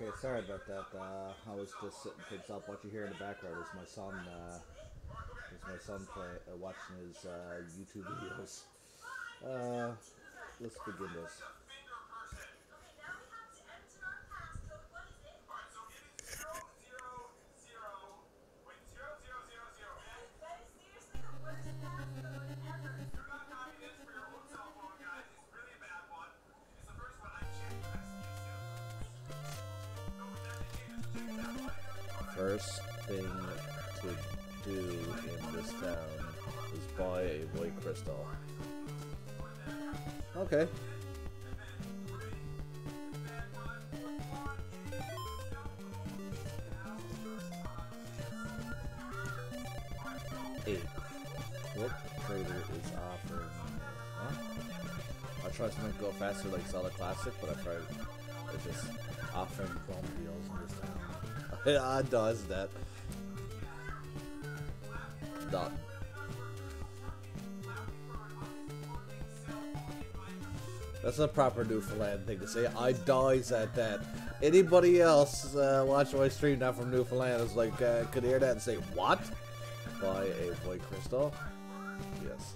Okay, sorry about that. I was just sitting things up. What you hear in the background is my son watching his YouTube videos. Uh, let's begin this. First thing to do in this town is buy a white crystal. Okay. A quick trader is offering. Huh? I tried to make it go faster like Solid Classic, but I tried. It's just offering bum deals in this town. Yeah, it does that. Done. That's a proper Newfoundland thing to say. I dies at that. Anybody else watching my stream not from Newfoundland is like, could hear that and say, what? Buy a white crystal? Yes.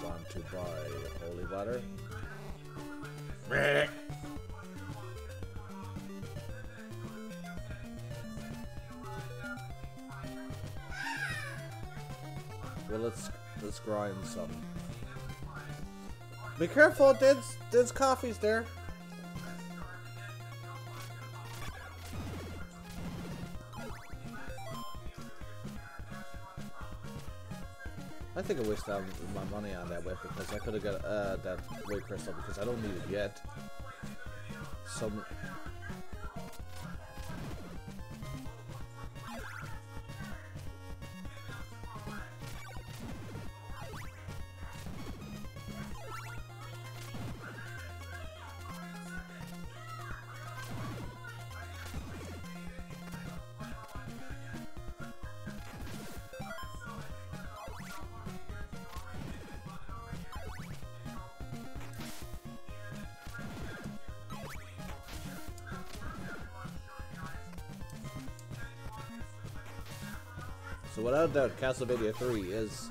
Want to buy holy water? Well, let's grind some. Be careful, there's coffees there. I think I wasted my money on that way because I could have got that white crystal because I don't need it yet. Some. So without doubt, Castlevania 3 is...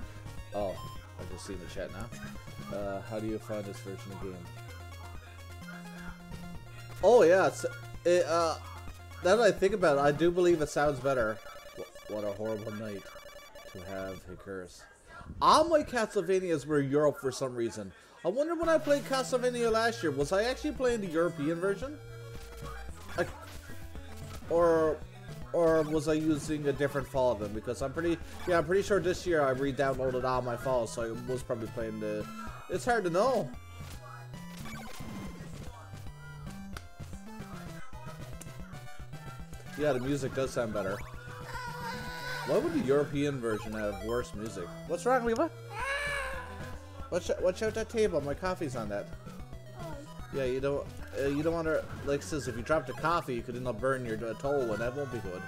Oh, I just seen the chat now. How do you find this version of the game? Oh yeah, now that I think about it, I do believe it sounds better. What a horrible night to have a curse. All my Castlevanias were Europe for some reason. I wonder when I played Castlevania last year, was I actually playing the European version? Or was I using a different file then? Because I'm pretty sure this year I re-downloaded all my files, so I was probably playing the... It's hard to know. Yeah, the music does sound better. Why would the European version have worse music? What's wrong, Leva? Watch out that table, my coffee's on that. Yeah, you don't want to, like, says if you drop the coffee, you could end up burning your toe, and that won't be good.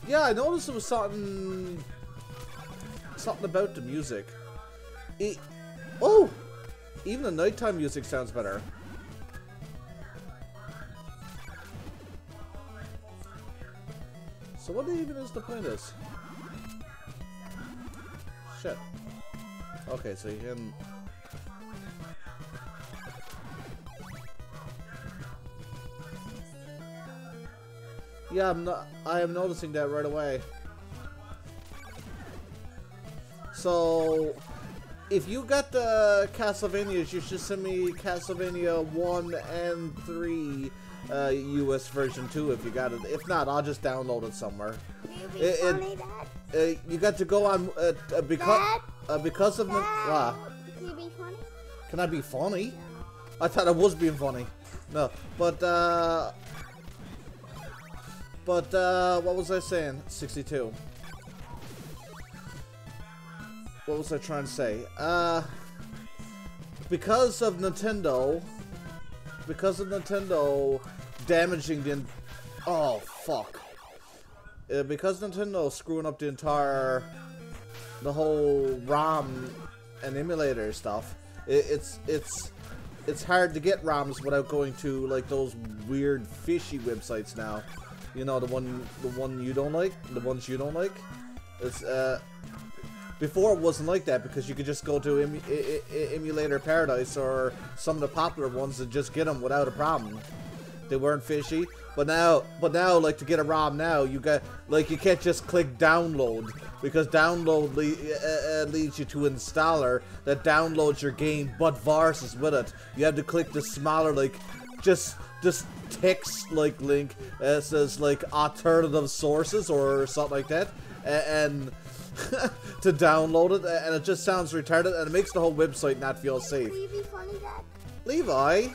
Yeah, I noticed there was something about the music. Oh! Even the nighttime music sounds better. So what even is the point of this? Shit. Okay, so you can... Yeah, I am noticing that right away. So, if you got the Castlevanias, you should send me Castlevania 1 and 3 US version 2 if you got it. If not, I'll just download it somewhere. You got to go on because of the Can you be funny? Can I be funny? Yeah. I thought I was being funny. No, but what was I saying? 62. What was I trying to say? Because of Nintendo damaging the... Oh, fuck. Because Nintendo's screwing up the whole ROM and emulator stuff, it's hard to get ROMs without going to like those weird fishy websites now. You know, the one you don't like, the ones you don't like. It's before it wasn't like that because you could just go to Emulator Paradise or some of the popular ones and just get them without a problem. They weren't fishy, but now, like to get a ROM now, you can't just click download because download leads you to installer that downloads your game, but viruses with it. You have to click the smaller, like just text like link that says like alternative sources or something like that, and to download it, and it just sounds retarded, and it makes the whole website not feel safe. Will you be funny, Dad? Levi,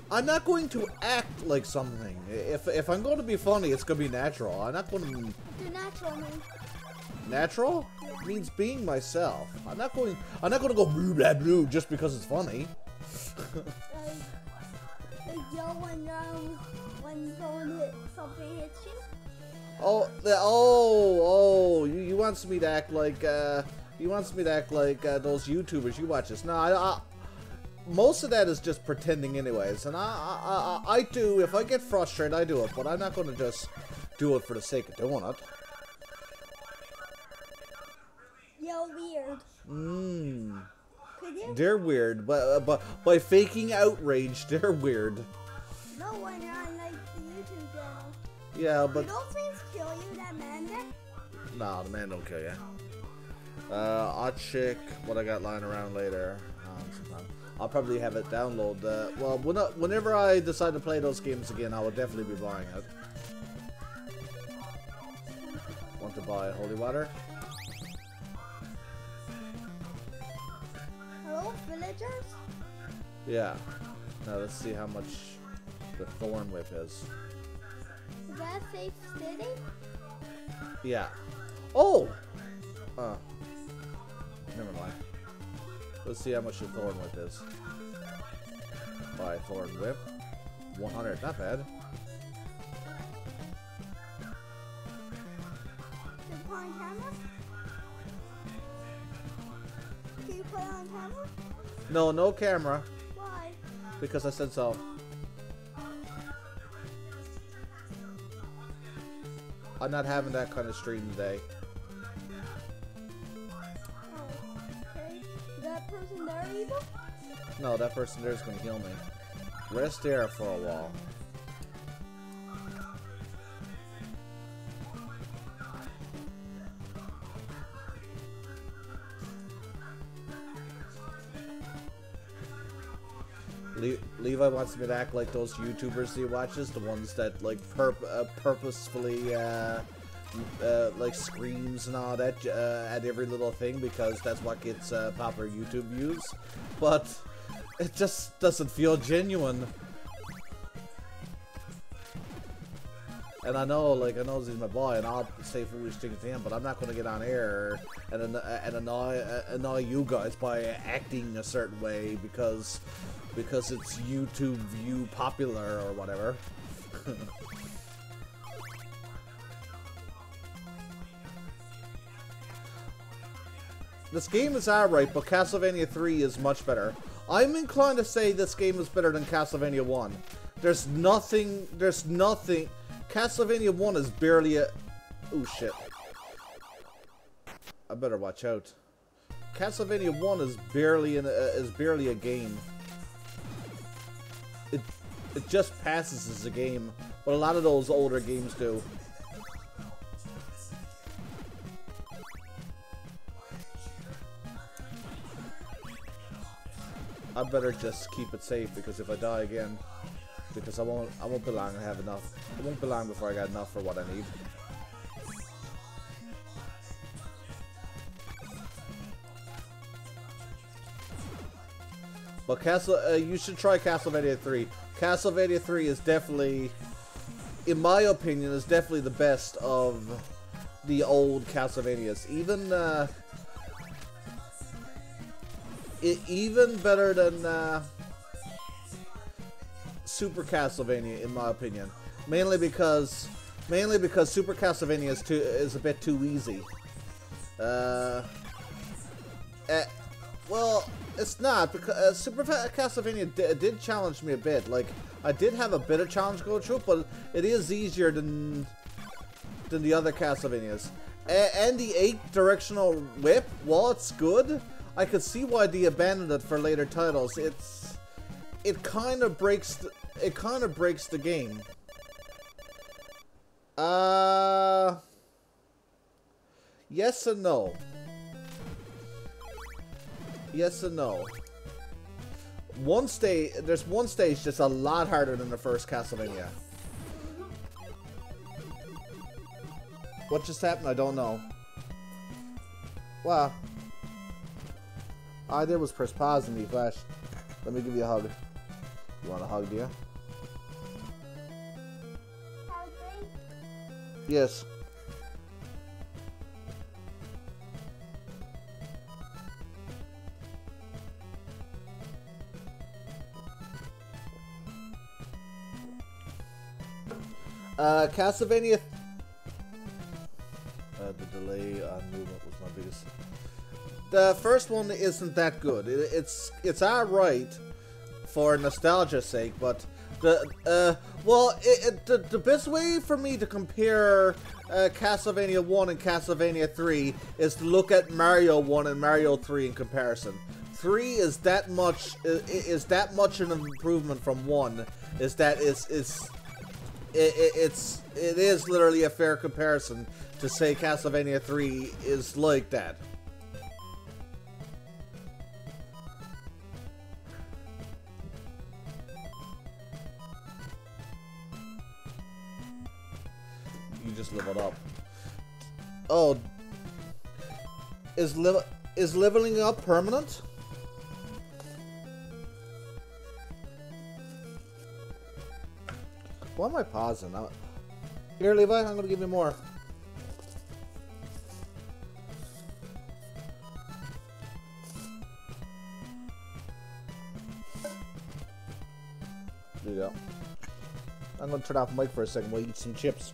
I'm not going to act like something. If I'm going to be funny, it's going to be natural. I'm not going to... Do natural mean? Natural? Yeah. Means being myself. I'm not going to go blue blah blue just because it's funny. Like yell when something hits you? You wants me to act like those YouTubers you watch this. No, most of that is just pretending anyways, and I do, if I get frustrated, I do it, but I'm not going to just do it for the sake of doing it. You're weird. Could you? They're weird, but by faking outrage, they're weird. No, when you're on like the YouTube channel. Yeah, but... Do those things kill you, that man there? Nah, the man don't kill you. I'll check what I got lying around later. I'll probably have it download. Well, whenever I decide to play those games again, I will definitely be buying it. Want to buy holy water? Hello, villagers? Yeah. Now let's see how much the thorn whip is. Is that a safe city? Yeah. Oh! Never mind. Let's see how much the thorn whip is. Buy thorn whip. 100, not bad. Can you put on camera? Can you put it on camera? No, no camera. Why? Because I said so. I'm not having that kind of stream today. That person there evil? No, that person there is going to heal me. Rest there for a while. Levi wants me to act like those YouTubers he watches, the ones that like purposefully like screams and all that at every little thing because that's what gets popular YouTube views, but it just doesn't feel genuine. And I know he's my boy, and I'll say foolish things to him, but I'm not going to get on air and annoy you guys by acting a certain way because it's YouTube view popular or whatever. This game is alright, but Castlevania 3 is much better. I'm inclined to say this game is better than Castlevania 1. There's nothing... Castlevania 1 is barely a... Oh shit. I better watch out. Castlevania 1 is barely a game. It just passes as a game, but a lot of those older games do. I better just keep it safe because if I die again, because I won't be long to have enough. It won't be long before I got enough for what I need. But you should try Castlevania 3. Castlevania 3 is definitely, in my opinion, is definitely the best of the old Castlevanias. Even better than Super Castlevania, in my opinion. Mainly because Mainly because Super Castlevania is a bit too easy. Well, it's not, because Super Castlevania did challenge me a bit. Like, I did have a bit of challenge go through, but it is easier than the other Castlevanias. And the 8-directional whip, while it's good, I could see why they abandoned it for later titles. It kind of breaks the game. Yes and no. Yes and no. There's one stage that's a lot harder than the first Castlevania. What just happened? I don't know. Wow. All I did was press pause and me flash. Let me give you a hug. You want a hug, do you? Yes. Castlevania. The delay on movement was my biggest. The first one isn't that good. It's alright for nostalgia's sake, but the best way for me to compare Castlevania 1 and Castlevania 3 is to look at Mario 1 and Mario 3 in comparison. 3 is that much an improvement from 1. It is literally a fair comparison to say Castlevania 3 is like that. You just leveled up. Oh, is leveling up permanent? Why am I pausing? Here, Levi, I'm gonna give you more. There you go. I'm gonna turn off the mic for a second while I eat some chips.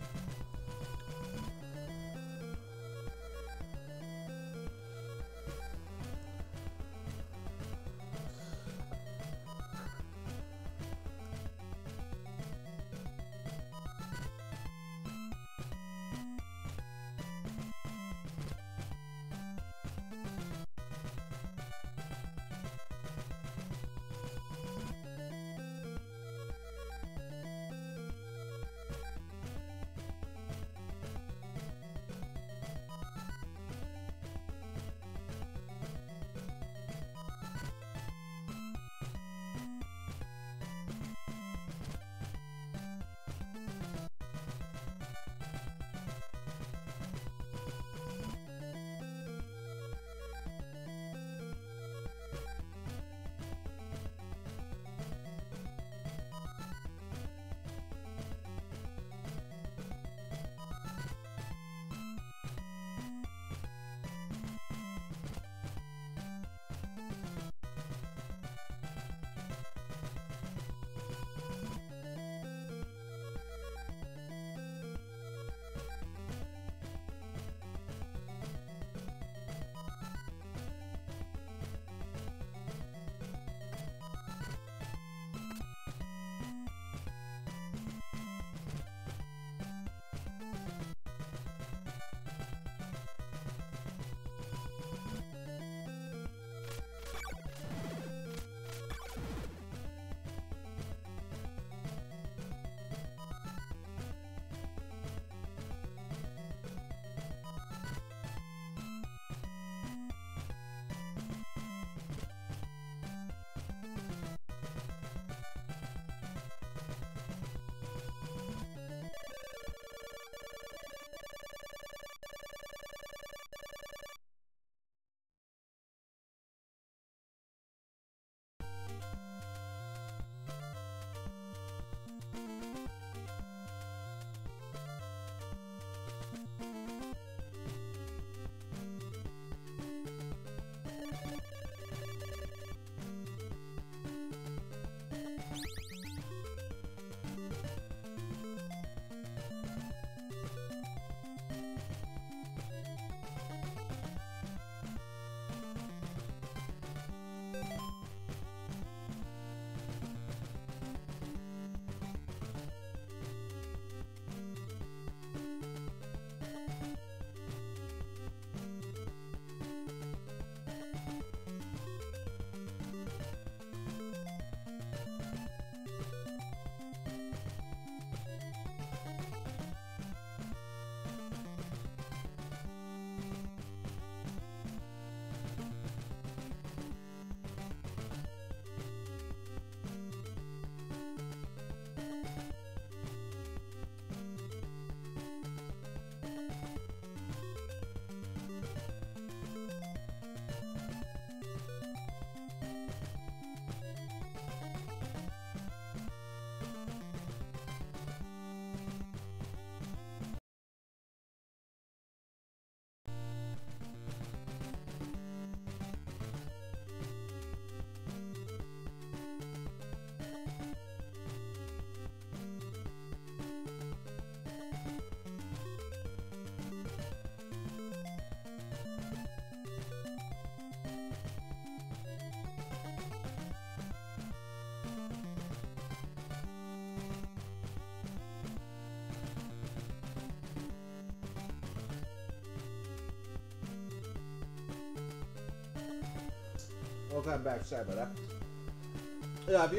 Welcome back. Sorry about that. Yeah, if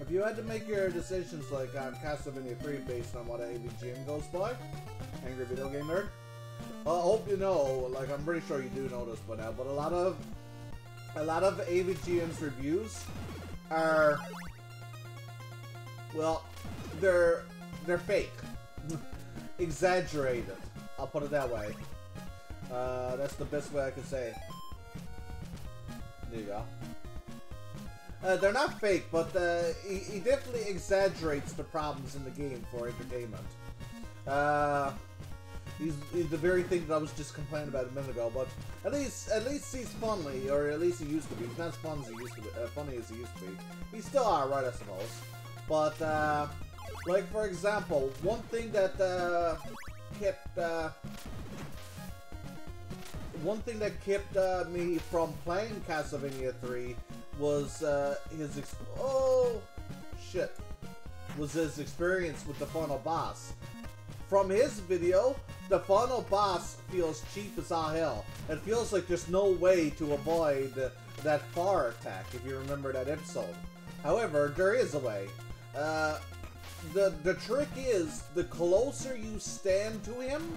you had to make your decisions like on Castlevania 3 based on what AVGN goes by, Angry Video Game Nerd, I hope you know, like I'm pretty sure you do know this by now, but a lot of AVGN's reviews are, well, they're fake, exaggerated. I'll put it that way. That's the best way I can say it. There you go. They're not fake, but he definitely exaggerates the problems in the game for entertainment. He's the very thing that I was just complaining about a minute ago. But at least he's funny, or at least he used to be. He's not as fun as he used to be. Funny as he used to be. He's still alright, I suppose. But like for example, one thing that kept me from playing Castlevania 3 was his experience with the final boss. From his video, the final boss feels cheap as all hell. It feels like there's no way to avoid that fire attack, if you remember that episode. However, there is a way. The trick is, the closer you stand to him,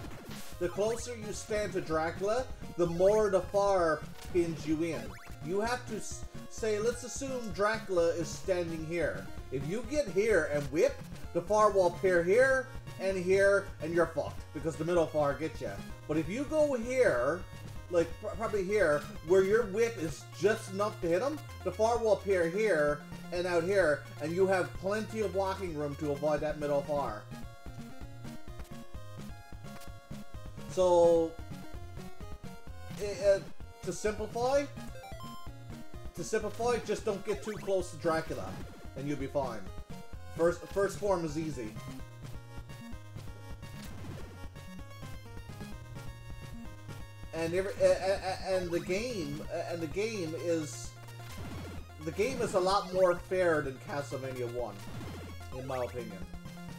the closer you stand to Dracula, the more the fire pins you in. You have to say, let's assume Dracula is standing here. If you get here and whip, the fire will appear here, and you're fucked, because the middle fire gets you. But if you go here, like probably here, where your whip is just enough to hit him, the fire will appear here and out here, and you have plenty of walking room to avoid that middle fire. So, to simplify, just don't get too close to Dracula, and you'll be fine. First form is easy. And the game is a lot more fair than Castlevania 1, in my opinion.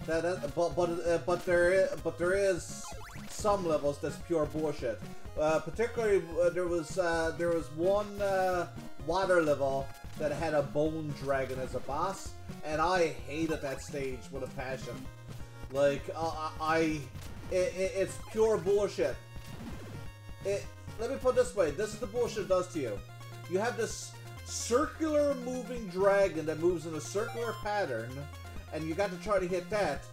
But there is some levels that's pure bullshit. Particularly, there was one water level that had a bone dragon as a boss, and I hated that stage with a passion. Like it's pure bullshit. Let me put it this way. This is the bullshit it does to you. You have this circular moving dragon that moves in a circular pattern, and you got to try to hit that,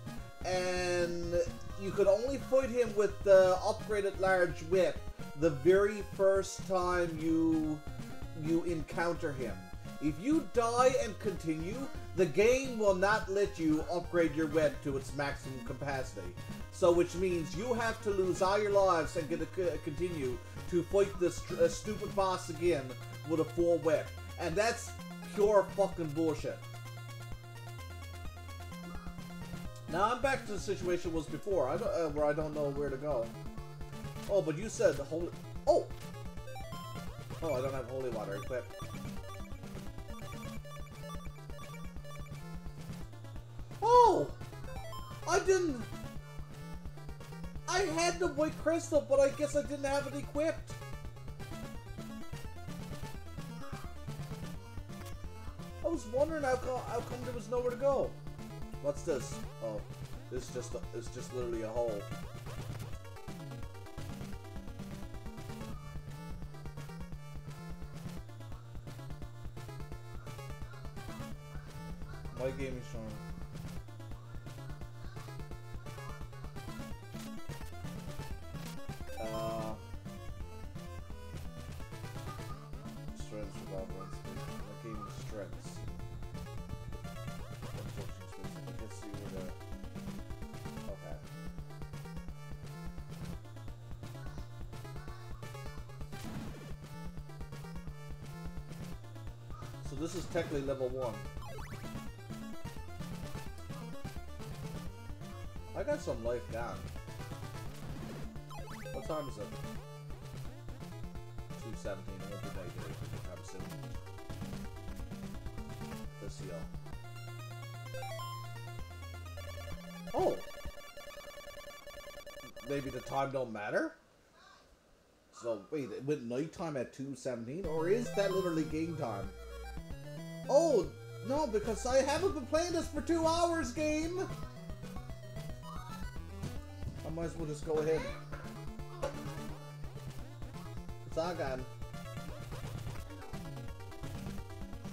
and you could only fight him with the upgraded large whip the very first time you encounter him. If you die and continue, the game will not let you upgrade your whip to its maximum capacity. So, which means you have to lose all your lives and get to continue to fight this stupid boss again with a full whip. And that's pure fucking bullshit. Now I'm back to the situation was before, where I don't know where to go. Oh, but you said the holy... Oh! Oh, I don't have holy water equipped. Oh! I didn't... I had the white crystal, but I guess I didn't have it equipped. I was wondering how come there was nowhere to go. What's this? Oh, it's just literally a hole. My game is showing. Strength survival and space. My game is strengths. Let's see where the... Okay. So this is technically level 1. I got some life gone. What time is it? 2:17. I won't be back here anytime soon. Let's see y'all. Oh! Maybe the time don't matter? So, wait, it went nighttime at 2:17? Or is that literally game time? Oh, no, because I haven't been playing this for 2 hours, game! I might as well just go ahead. It's Agan.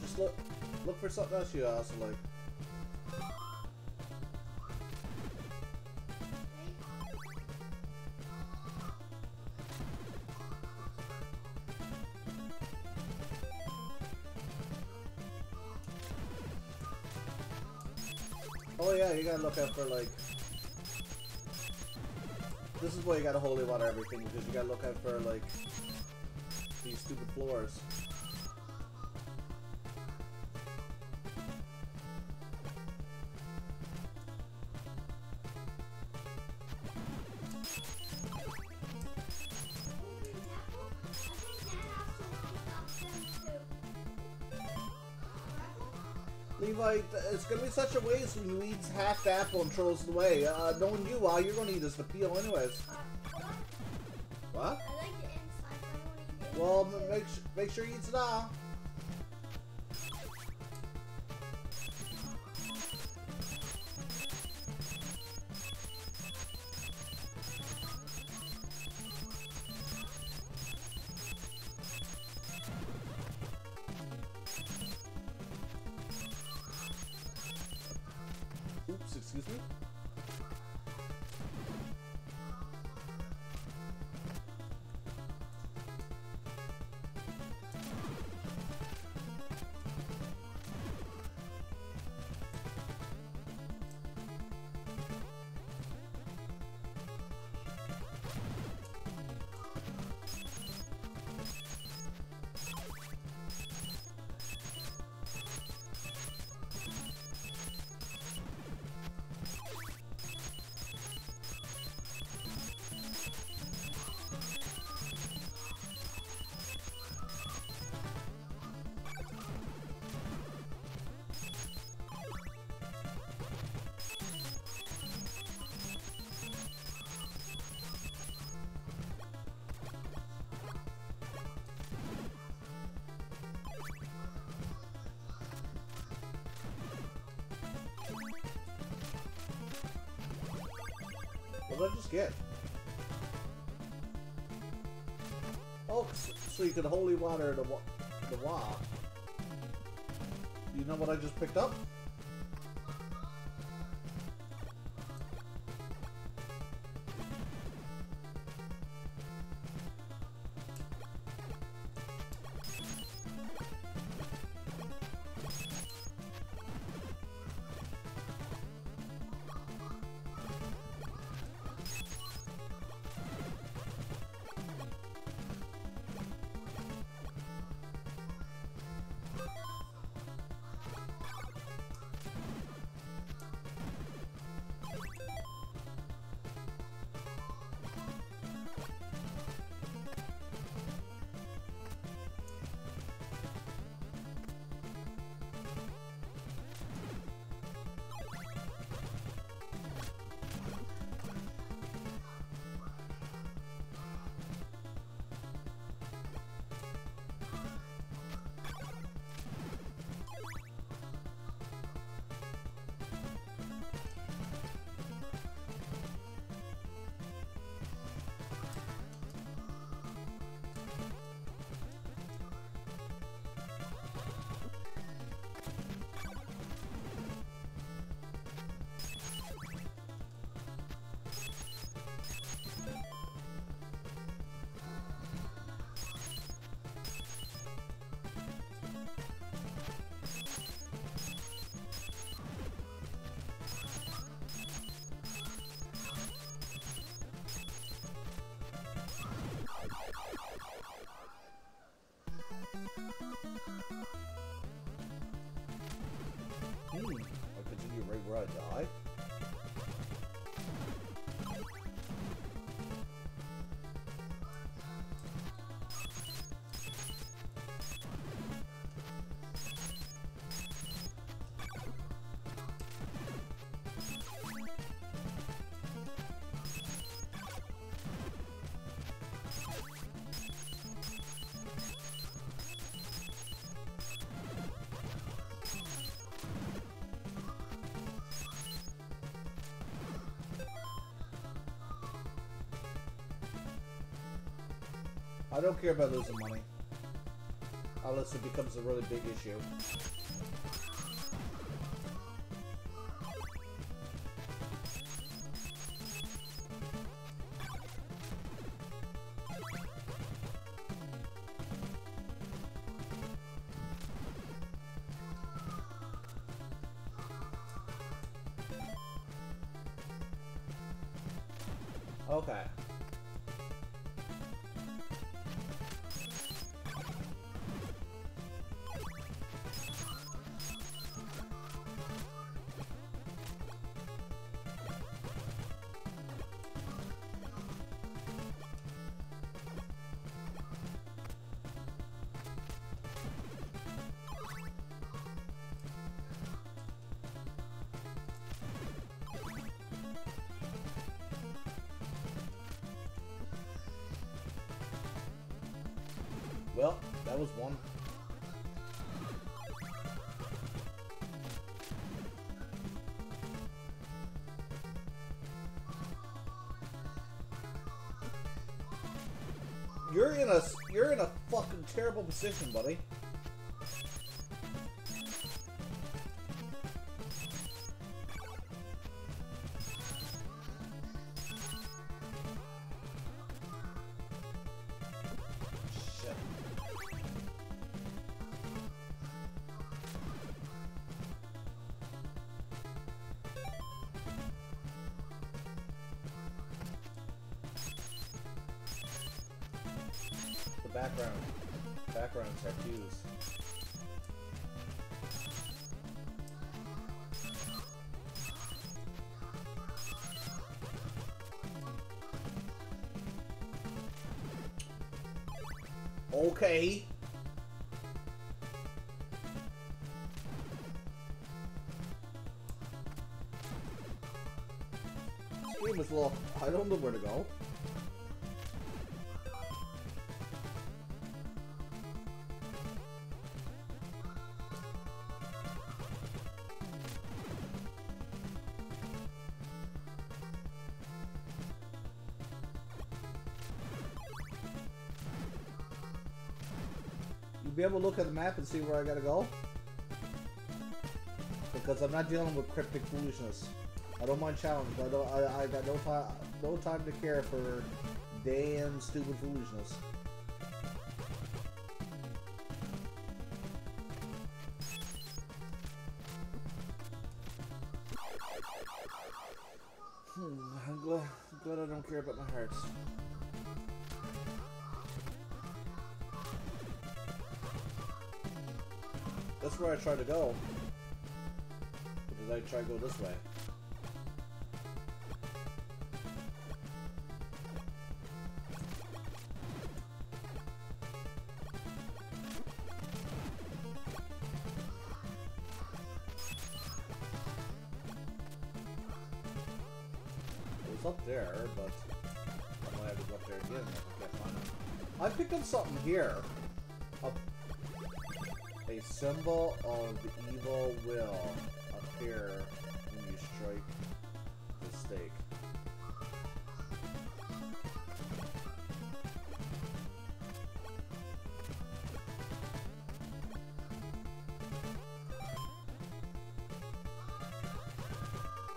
Just look for something else you also like. Oh yeah, you gotta look out for like... This is why you gotta holy water everything, because you gotta look out for like... these stupid floors. Levi, it's gonna be such a waste when you eat half the apple and throws it away. Knowing you, you're gonna eat this to peel anyways. What? I like the inside, but I Well, want to eat it. make sure you eat it all. Oops, excuse me. What did I just get? Oh, so you can holy water the wah. You know what I just picked up? I continue right where I die. I don't care about losing money. Unless it becomes a really big issue. Okay. Well, that was one. You're in a fucking terrible position, buddy. Shit. Background tattoos. Okay. This game is a little... I don't know where to go. Be able to look at the map and see where I gotta go, because I'm not dealing with cryptic foolishness. I don't mind challenge, but I got no time to care for damn stupid foolishness. I'm glad I don't care about my hearts. That's where I try to go. Or did I try to go this way? It was up there, but I might have to go up there again if I can't find it. I picked up something here. A symbol of the evil will appear when you strike the stake.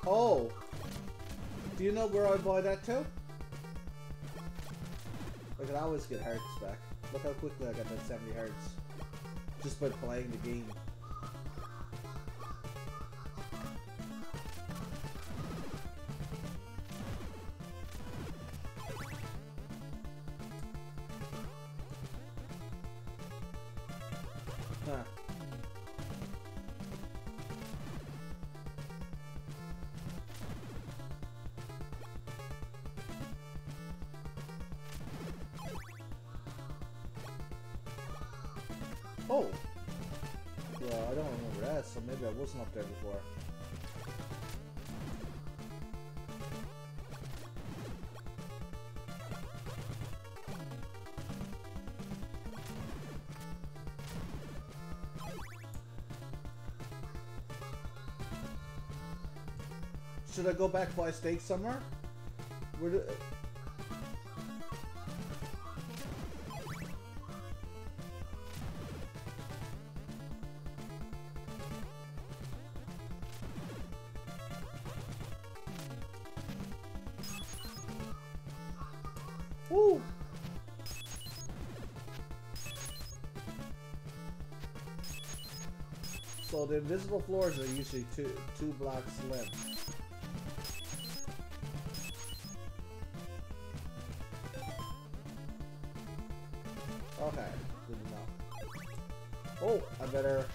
Oh! Do you know where I buy that too? I can always get hearts back. Look how quickly I got that 70 hearts. Just by playing the game. Huh. Oh! Well, I don't remember that, so maybe I wasn't up there before. Should I go back by stake somewhere? Where do... Woo! So the invisible floors are usually two blocks length. Okay, good enough. Oh, I better.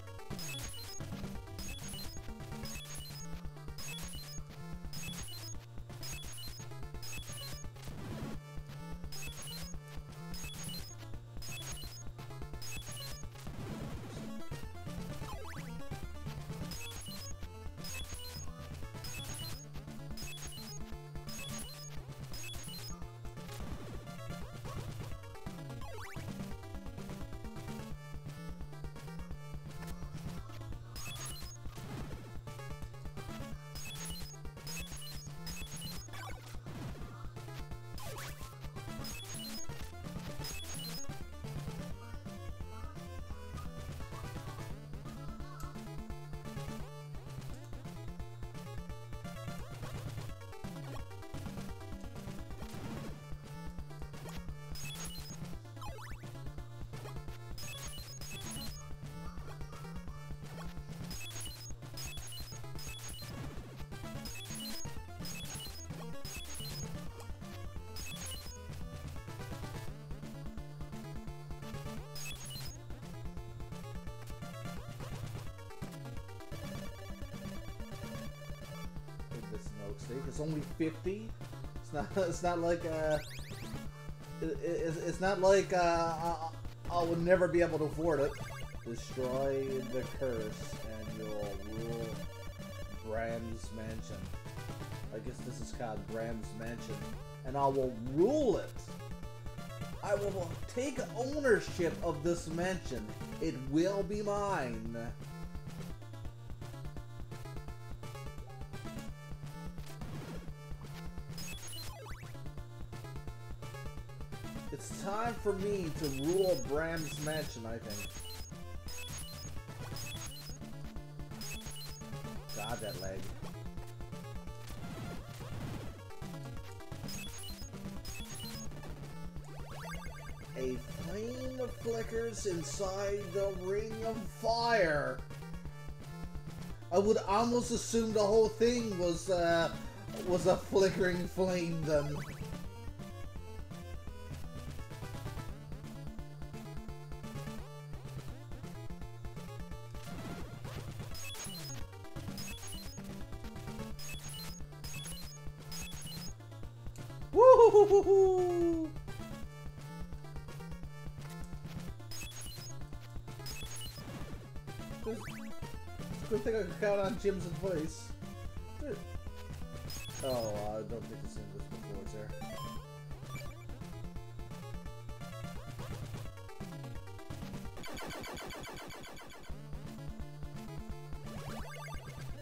It's only 50. It's not. It's not like it's not like I would never be able to afford it. Destroy the curse, and you'll rule Bram's mansion. I guess this is called Bram's mansion, and I will rule it. I will take ownership of this mansion. It will be mine. It's time for me to rule Bram's mansion, I think. God, that leg. A flame flickers inside the ring of fire. I would almost assume the whole thing was a flickering flame then. Woo-hoo-hoo-hoo-hoo! Good thing I can count on Jim's advice. Oh, I don't think it's in this before it's there.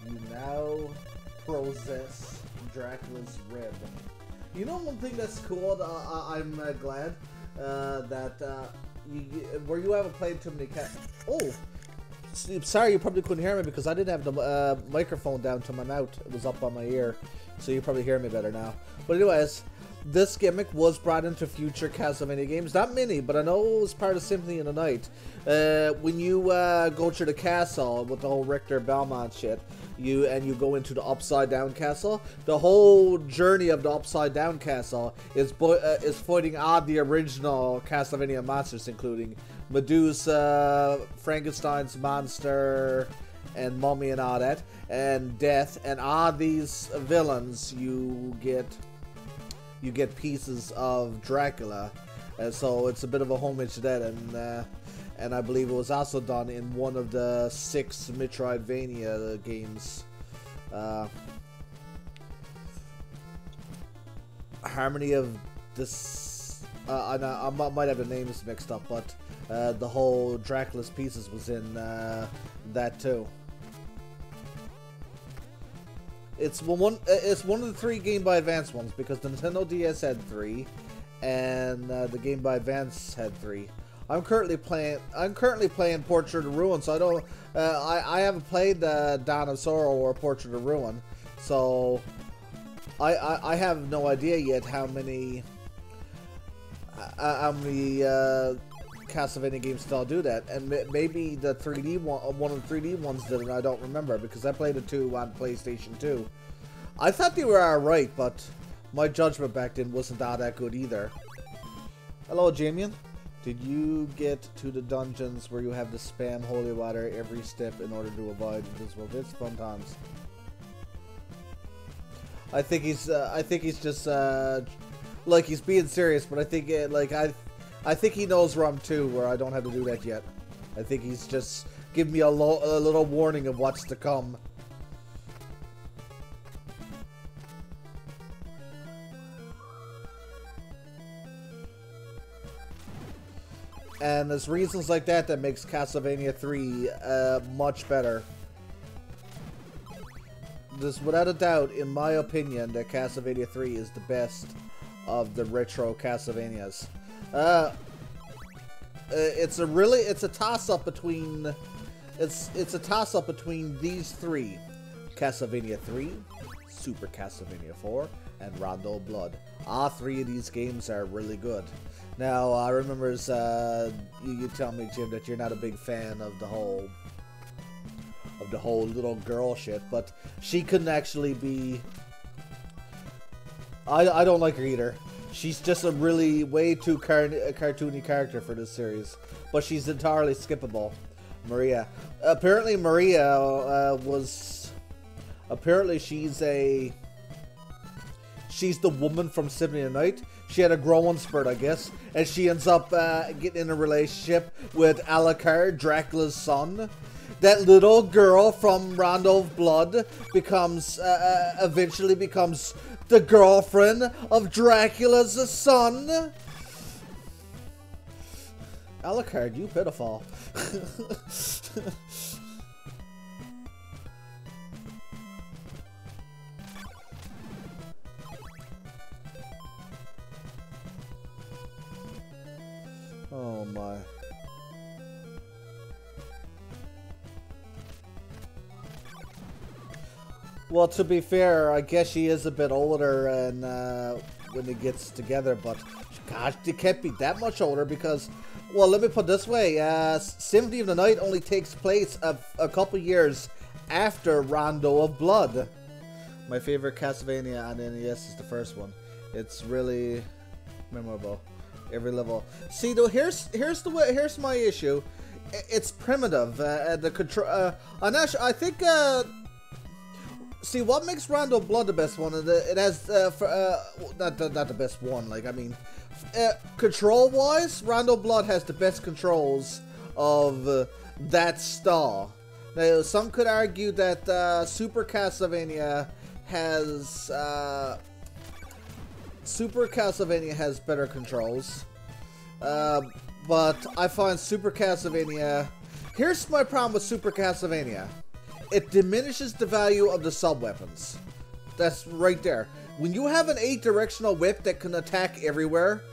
You now possess Dracula's rib. You know one thing that's cool? I'm glad that where you haven't played too many Oh, sorry, you probably couldn't hear me because I didn't have the microphone down to my mouth. It was up on my ear, so you probably hear me better now. But anyways, this gimmick was brought into future Castlevania games. Not many, but I know it was part of Symphony of the Night. When you go to the castle with the whole Richter Belmont shit, you go into the Upside Down Castle. The whole journey of the Upside Down Castle is fighting all the original Castlevania monsters, including Medusa, Frankenstein's monster, and Mummy and all that, and Death, and all these villains. You get pieces of Dracula, and so it's a bit of a homage to that, and I believe it was also done in one of the 6 Metroidvania games. Harmony of this... I might have the names mixed up, but the whole Dracula's pieces was in that too. It's one of the 3 Game Boy Advance ones, because the Nintendo DS had 3, and the Game Boy Advance had 3. I'm currently playing Portrait of Ruin, so I don't. I haven't played Dawn of Sorrow or Portrait of Ruin, so I have no idea yet how many how many Castlevania games still do that, and maybe the 3D one of the 3D ones did, and I don't remember because I played the 2 on PlayStation 2. I thought they were alright, but my judgment back then wasn't that good either. Hello, Jamian. Did you get to the dungeons where you have to spam holy water every step in order to avoid invisible hits? Fun times. I think he's just like he's being serious, but I think I think he knows where I'm too, where I don't have to do that yet. I think he's just giving me a little warning of what's to come. And there's reasons like that that makes Castlevania 3 much better. There's without a doubt, in my opinion, that Castlevania 3 is the best of the retro Castlevanias. It's a toss-up between these three: Castlevania 3, Super Castlevania 4, and Rondo of Blood. All three of these games are really good. Now, I remember you tell me, Jim, that you're not a big fan of the whole little girl shit, but she couldn't actually be. I don't like her either. She's just a really way too cartoony character for this series, but she's entirely skippable. Maria. Apparently, she's the woman from Symphony of the Night. She had a growing spurt, I guess, and she ends up getting in a relationship with Alucard, Dracula's son. That little girl from Rondo of Blood eventually becomes the girlfriend of Dracula's son. Alucard, you pitiful. Oh my. Well, to be fair, I guess she is a bit older and when it gets together, but gosh, they can't be that much older because, well, let me put it this way, Symphony of the Night only takes place a couple years after Rondo of Blood. My favorite Castlevania on the NES is the first one. It's really memorable. Every level. See, though, here's my issue. It's primitive. The control. I think. See, what makes Rondo Blood the best one? It has not the best one. Like, I mean, control-wise, Rondo Blood has the best controls of that style. Now, some could argue that Super Castlevania has better controls, but I find Super Castlevania. Here's my problem with Super Castlevania. It diminishes the value of the sub-weapons. That's right there. When you have an 8-directional whip that can attack everywhere,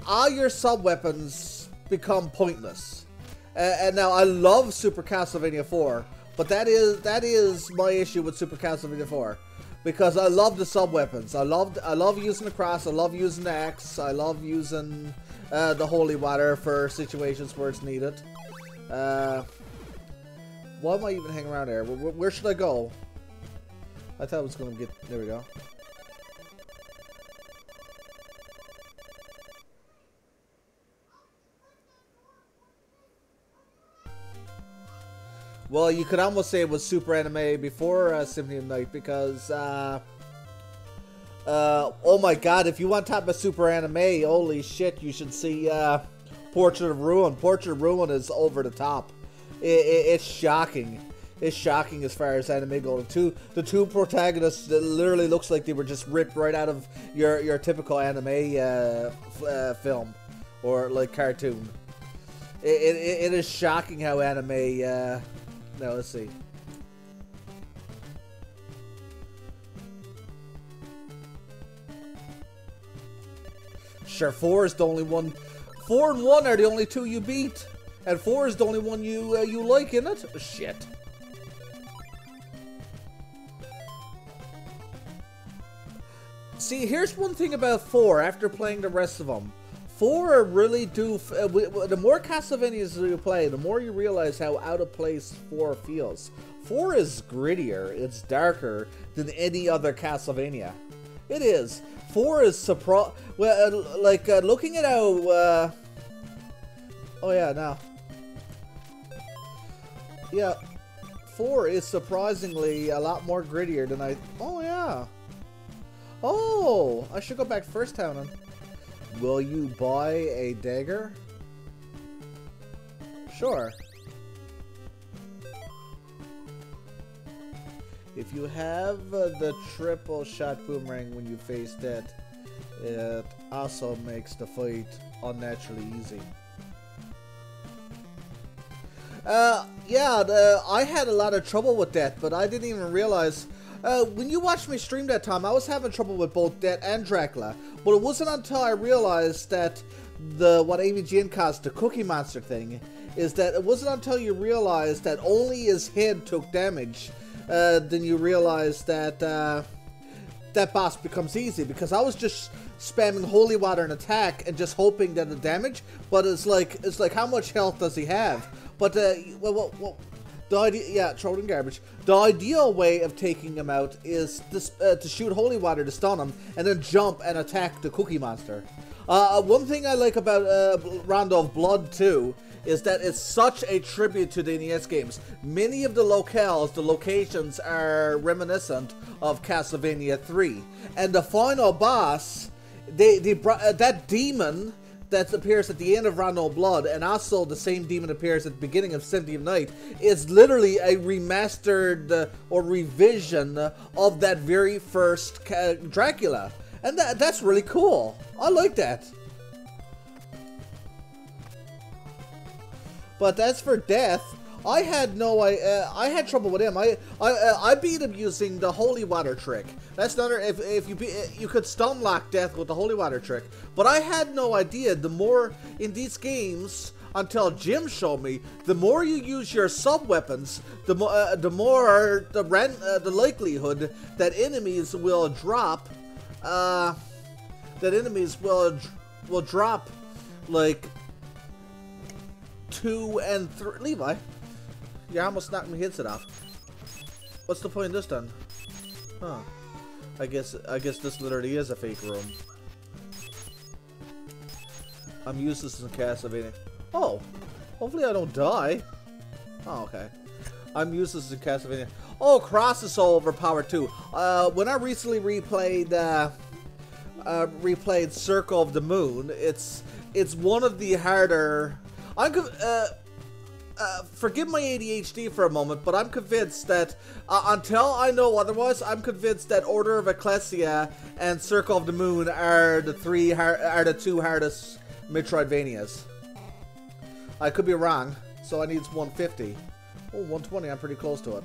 all your sub-weapons become pointless. And now, I love Super Castlevania 4, but that is my issue with Super Castlevania 4. Because I love the sub-weapons. I love using the cross, I love using the axe, I love using the holy water for situations where it's needed. Why am I even hanging around here? Where should I go? I thought I was going to get... There we go. Well, you could almost say it was Super Anime before Symphony of the Night because... oh my god, if you want to talk about Super Anime, holy shit, you should see Portrait of Ruin. Portrait of Ruin is over the top. It's shocking. It's shocking as far as anime goes. The two protagonists, it literally looks like they were just ripped right out of your typical anime film or like cartoon. It is shocking how anime. Now let's see. Sure, 4 is the only one. 4 and 1 are the only two you beat. And 4 is the only one you like, isn't it? Shit. See, here's one thing about 4 after playing the rest of them. 4 really do... the more Castlevanias you play, the more you realize how out of place 4 feels. 4 is grittier, it's darker than any other Castlevania. It is. 4 is looking at how... oh yeah, now. Yeah. 4 is surprisingly a lot more grittier than I... Oh yeah. Oh, I should go back first town. And... Will you buy a dagger? Sure. If you have the triple shot boomerang when you face death, it also makes the fight unnaturally easy. Yeah, I had a lot of trouble with that, but I didn't even realize... when you watched me stream that time, I was having trouble with both Death and Dracula, but it wasn't until I realized that what AVGN calls the Cookie Monster thing, is that it wasn't until you realized that only his head took damage, then you realized that that boss becomes easy, because I was just spamming holy water and attack and just hoping that the damage, but it's like how much health does he have? But well, the idea, yeah, throw it in garbage. The ideal way of taking him out is to shoot holy water to stun him, and then jump and attack the Cookie Monster. One thing I like about Rondo of Blood too is that it's such a tribute to the NES games. Many of the locales, the locations are reminiscent of Castlevania 3, and the final boss, that demon that appears at the end of Rondo of Blood, and also the same demon appears at the beginning of Symphony of Night, is literally a remastered or revision of that very first Dracula. And that's really cool. I like that. But as for Death, I had I had trouble with him. I beat him using the holy water trick. That's another. If you could stun lock Death with the holy water trick, but I had no idea. The more in these games, until Jim showed me, the more you use your sub weapons, the more the likelihood that enemies will drop. That enemies will drop like 2 and 3. Levi. You almost knocked my headset off. What's the point of this then? Huh. I guess this literally is a fake room. I'm useless in Castlevania. Oh! Hopefully I don't die. Oh, okay. I'm useless in Castlevania. Oh, Cross is so overpowered too. When I recently replayed Circle of the Moon, it's one of the harder... forgive my ADHD for a moment, but I'm convinced that, until I know otherwise, I'm convinced that Order of Ecclesia and Circle of the Moon are the two hardest Metroidvanias. I could be wrong, so I need 150. Oh, 120, I'm pretty close to it.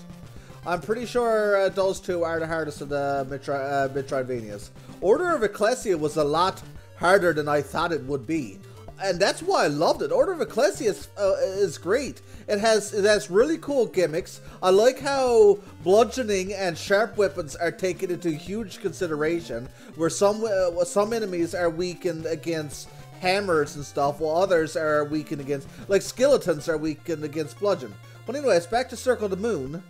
I'm pretty sure those two are the hardest of the Metroidvanias. Order of Ecclesia was a lot harder than I thought it would be. And that's why I loved it. Order of Ecclesia is great. It has really cool gimmicks. I like how bludgeoning and sharp weapons are taken into huge consideration, where some enemies are weakened against hammers and stuff, while others are weakened against, like skeletons are weakened against bludgeon. But anyways, back to Circle of the Moon.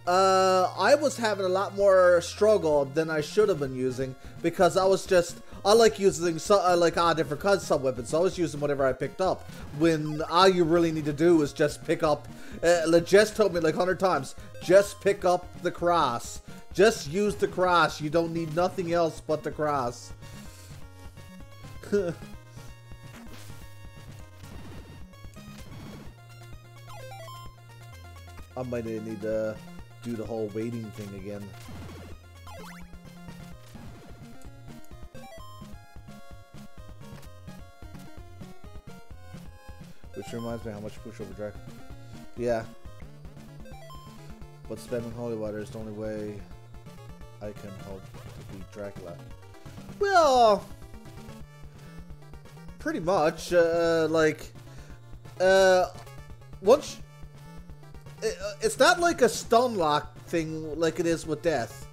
I was having a lot more struggle than I should have been using, because I like using different sub weapons, so I was using whatever I picked up, when all you really need to do is just pick up, Jess told me like 100 times, just pick up the cross. Just use the cross. You don't need nothing else but the cross. I might need to do the whole waiting thing again. Which reminds me how much pushover drag. Yeah. But spamming holy water is the only way I can hope to beat Dracula. Well, pretty much. Once. It's not like a stun lock thing like it is with Death.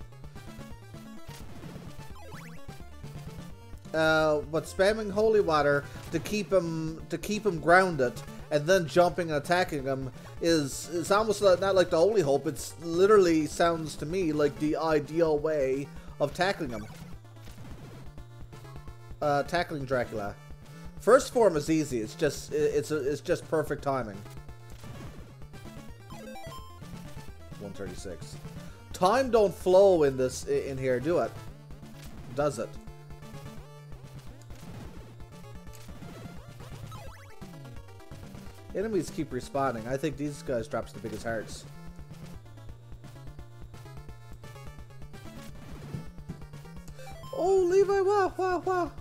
but spamming holy water to keep him grounded, and then jumping and attacking him is almost not like the only hope. It's literally sounds to me like the ideal way of tackling him. Tackling Dracula. First form is easy. It's just perfect timing. 136. Time don't flow in here, do it? Does it? Enemies keep respawning. I think these guys drops the biggest hearts. Oh, Levi, wow.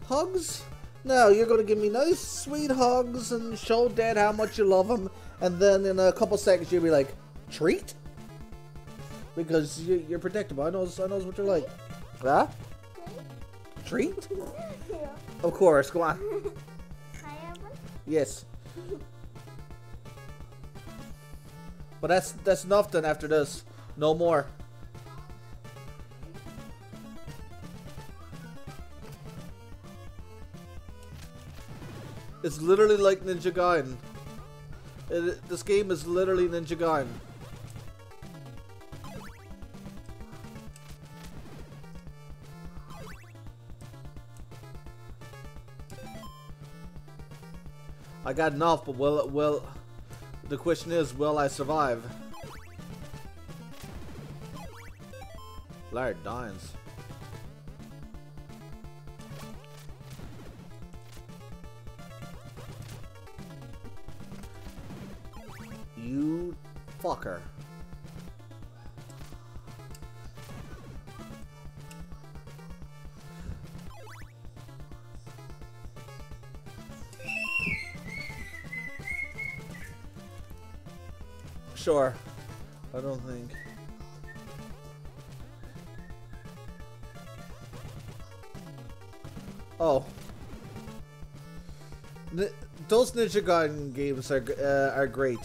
Hugs? No, you're gonna give me nice, sweet hugs and show Dad how much you love him, and then in a couple seconds you'll be like, treat? Because you're predictable. I knows what you're like. Huh? Treat? Of course, go on. Yes. But that's enough then after this. No more. It's literally like Ninja Gaiden. This game is literally Ninja Gaiden. I got enough, but will the question is, will I survive? Larry Dines. You fucker. Sure. I don't think. Oh. Those Ninja Gaiden games are great.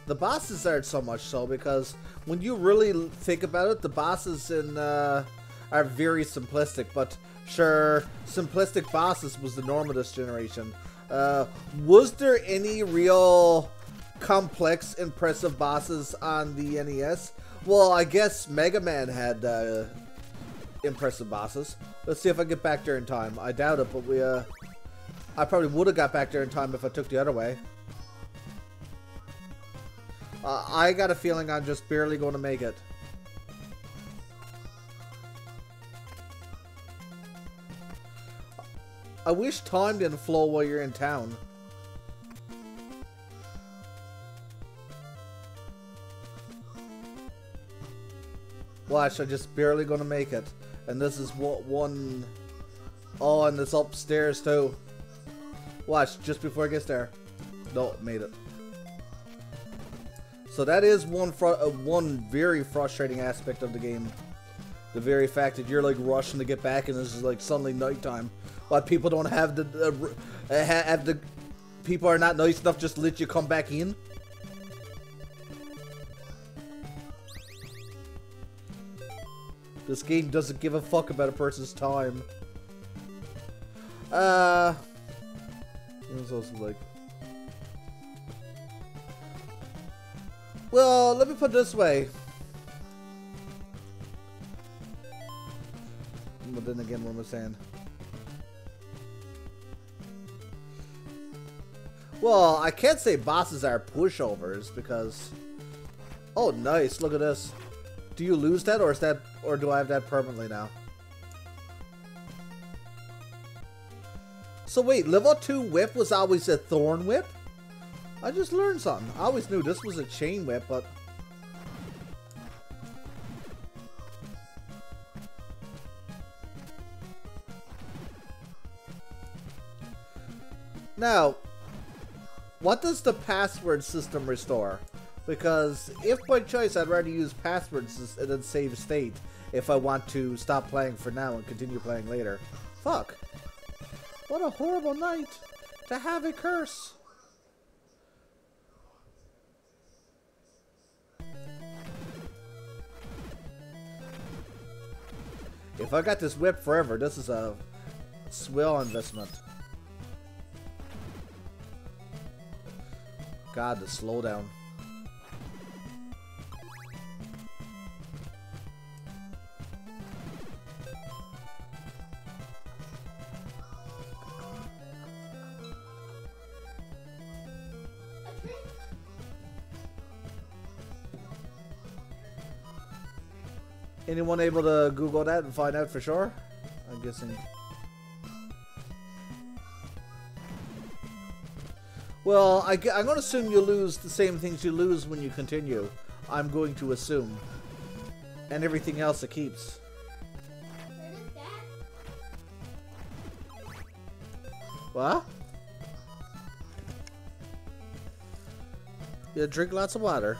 The bosses aren't so much so, because when you really think about it, the bosses in are very simplistic. But sure, simplistic bosses was the norm of this generation. Was there any real complex, impressive bosses on the NES? Well, I guess Mega Man had impressive bosses. Let's see if I get back there in time. I doubt it, but I probably would have got back there in time if I took the other way. I got a feeling I'm just barely going to make it. I wish time didn't flow while you're in town. Watch, I'm just barely going to make it. And this is one... Oh, and it's upstairs too. Watch, just before it gets there. No, made it. So that is one very frustrating aspect of the game. The very fact that you're like rushing to get back and this is like suddenly nighttime. But people don't have the people are not nice enough just to let you come back in. This game doesn't give a fuck about a person's time. What was also like? Well, let me put it this way. But then again, what am I saying? Well, I can't say bosses are pushovers because... Oh, nice. Look at this. Do you lose that, or do I have that permanently now? So wait, level 2 whip was always a thorn whip? I just learned something. I always knew this was a chain whip, but... Now, what does the password system restore? Because if by choice I'd rather use passwords and then save state if I want to stop playing for now and continue playing later. Fuck. What a horrible night to have a curse. If I got this whip forever, this is a It's well investment. God, the slowdown. Anyone able to Google that and find out for sure? I'm guessing. Well, I'm going to assume you lose the same things you lose when you continue. I'm going to assume. And everything else it keeps. What? Yeah, drink lots of water.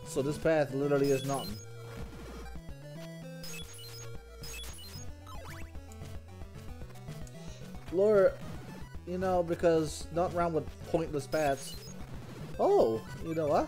So this path literally is nothing. Lure, you know, because not around with pointless paths. Oh, you know what?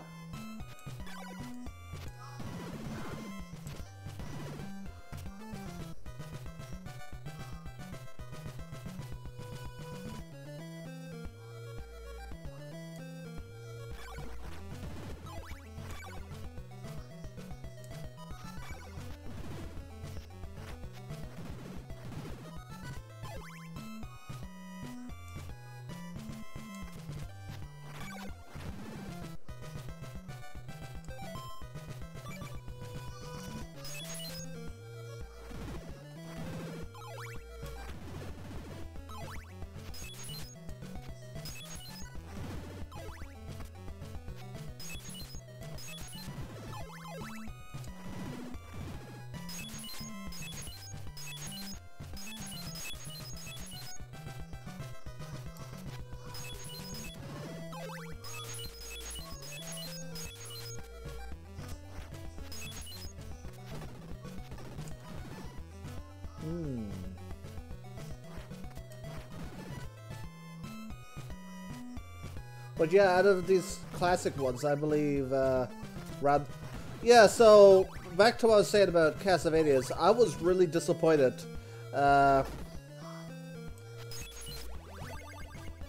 But yeah, out of these classic ones, I believe, yeah, so, back to what I was saying about Castlevanias, I was really disappointed. Oh,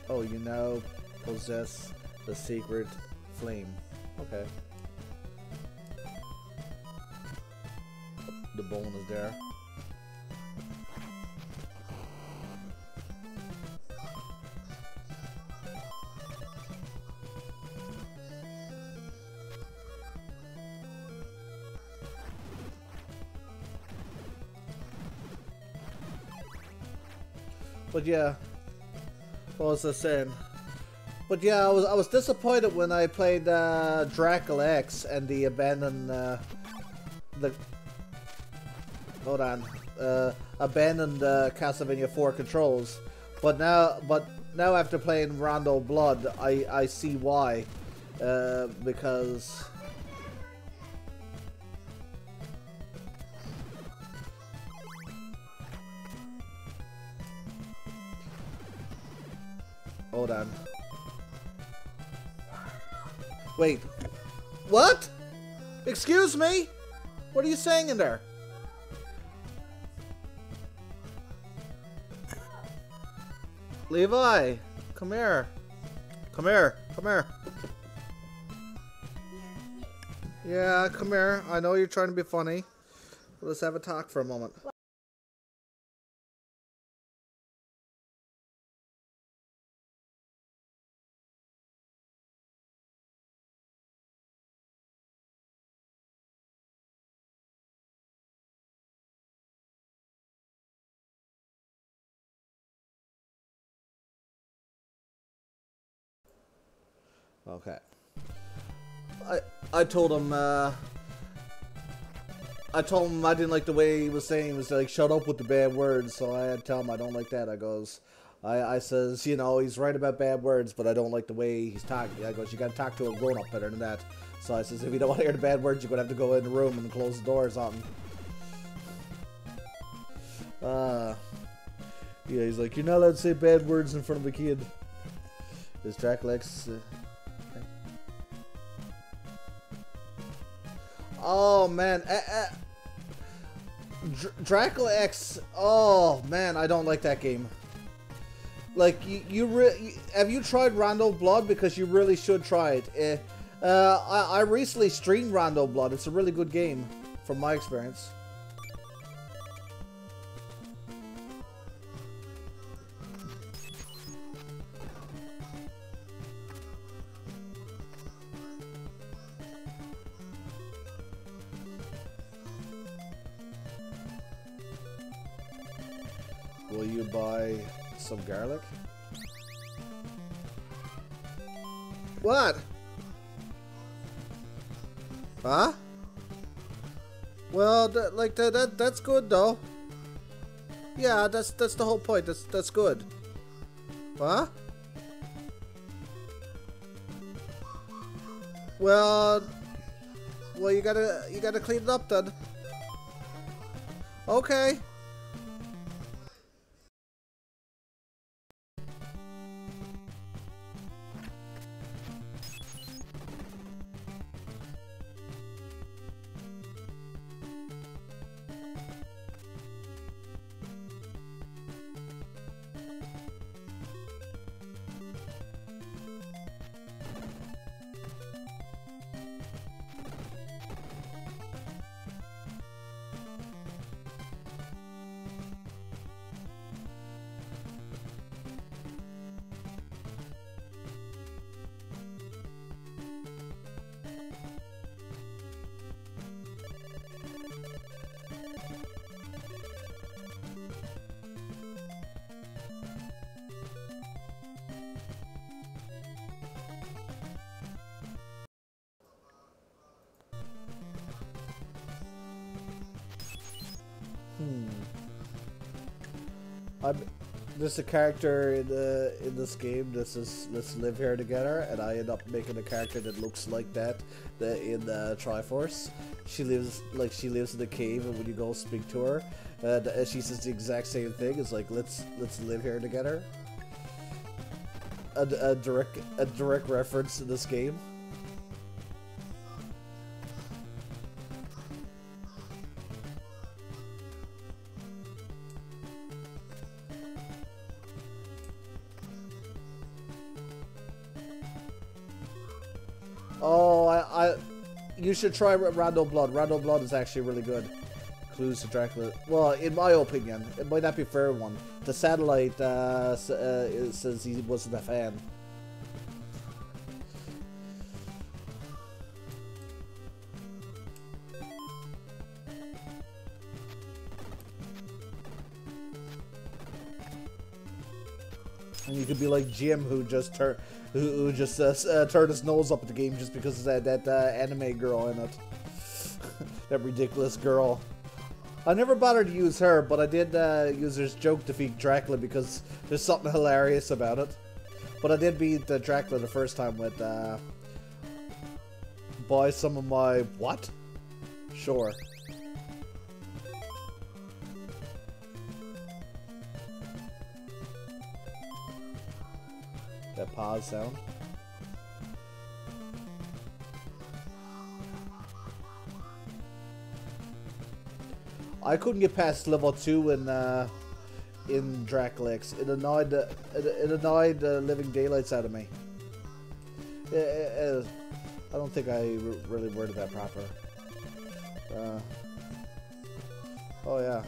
you now possess the secret flame. Okay. The bone is there. But yeah, what was I saying? But yeah, I was disappointed when I played Dracula X and the abandoned abandoned Castlevania 4 controls. But now after playing Rondo Blood, I see why, because. Hold on. Wait. What? Excuse me? What are you saying in there? Levi, come here. Come here. Come here. Yeah, come here. I know you're trying to be funny. Let's have a talk for a moment. Okay. I told him I didn't like the way he was saying. He was like, shut up with the bad words. So I had to tell him I don't like that. I says, you know, he's right about bad words, but I don't like the way he's talking. I goes, you gotta talk to a grown-up better than that. So I says, if you don't want to hear the bad words, you're gonna have to go in the room and close the door or something. Yeah, he's like, you're not allowed to say bad words in front of a kid. Is Draclex... Oh man, Dracula X. Oh man, I don't like that game. Like have you tried Rando Blood? Because you really should try it. I recently streamed Rando Blood. It's a really good game, from my experience. Will you buy some garlic? What? Huh? Well, that's good though. Yeah, that's the whole point. That's good. Huh? Well, you gotta clean it up then. Okay. There's a character in this game. Let's live here together, and I end up making a character that looks like that in Triforce. She lives in a cave, and when you go speak to her, she says the exact same thing. It's like let's live here together. A direct reference to this game. Oh, you should try Rando Blood. Rando Blood is actually really good. Clues to Dracula. Well, in my opinion, it might not be for everyone. The Satellite says he wasn't a fan. And you could be like Jim, who just turned his nose up at the game just because of that anime girl in it. That ridiculous girl. I never bothered to use her, but I did use her joke to defeat Dracula because there's something hilarious about it. But I did beat Dracula the first time with buy some of my what? Sure. That pause sound. I couldn't get past level 2 in Dracula X. It annoyed the living daylights out of me. I don't think I really worded that proper. Oh yeah.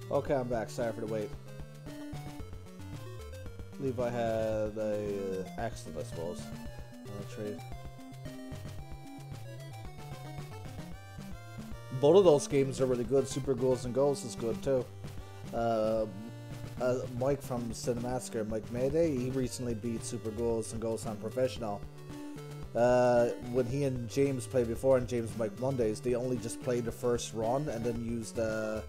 Okay, I'm back. Sorry for the wait. Levi had a accident, I suppose. Trade. Both of those games are really good. Super Ghouls and Ghosts is good too. Mike from Cinemasker, Mike Mayday, he recently beat Super Ghouls and Ghosts on Professional. When he and James played before, and James Mike Mondays, they only just played the first run and then used a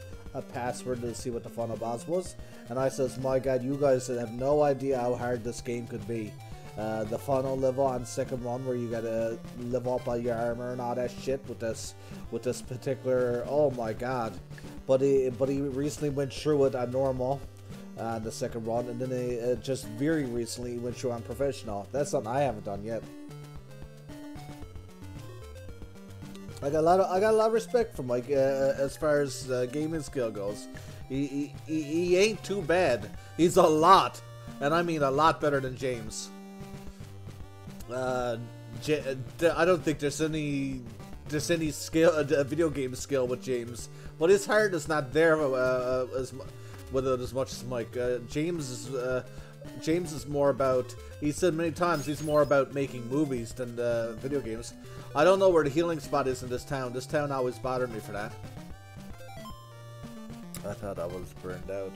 password to see what the final boss was. And I says, my god, you guys have no idea how hard this game could be. The final level on second run where you gotta live up all your armor and all that shit with this particular, oh my god. But he recently went through it on normal the second run, and then he just very recently went through on Professional. That's something I haven't done yet. I got a lot of respect for Mike as far as gaming skill goes. He ain't too bad. He's a lot, and I mean a lot better than James. I don't think there's any skill, video game skill with James, but his heart is not there as much as Mike. James is more about. He said many times he's more about making movies than video games. I don't know where the healing spot is in this town. This town always bothered me for that. I thought I was burned out.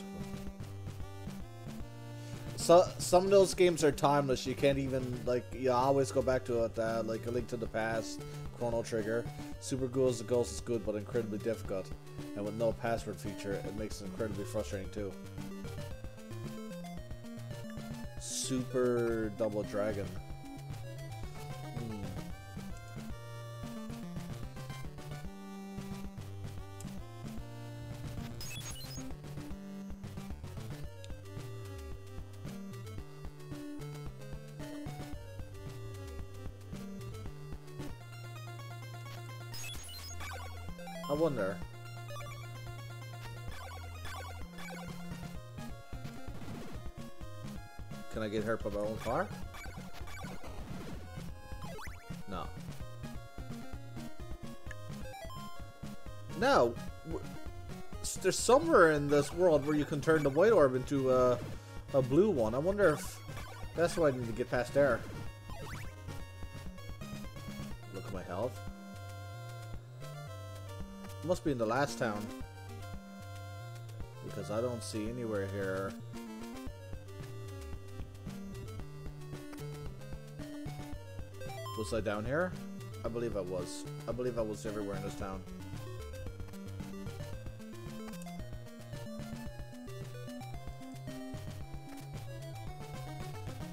So some of those games are timeless. You can't even, like, you always go back to it. Like A Link to the Past, Chrono Trigger. Super Ghouls and Ghosts is good, but incredibly difficult. And with no password feature, it makes it incredibly frustrating too. Super Double Dragon. I wonder. Can I get hurt by my own car? No. No. There's somewhere in this world where you can turn the white orb into a blue one. I wonder if that's why I need to get past there. Look at my health. It must be in the last town, because I don't see anywhere here. Was I down here? I believe I was. I believe I was everywhere in this town.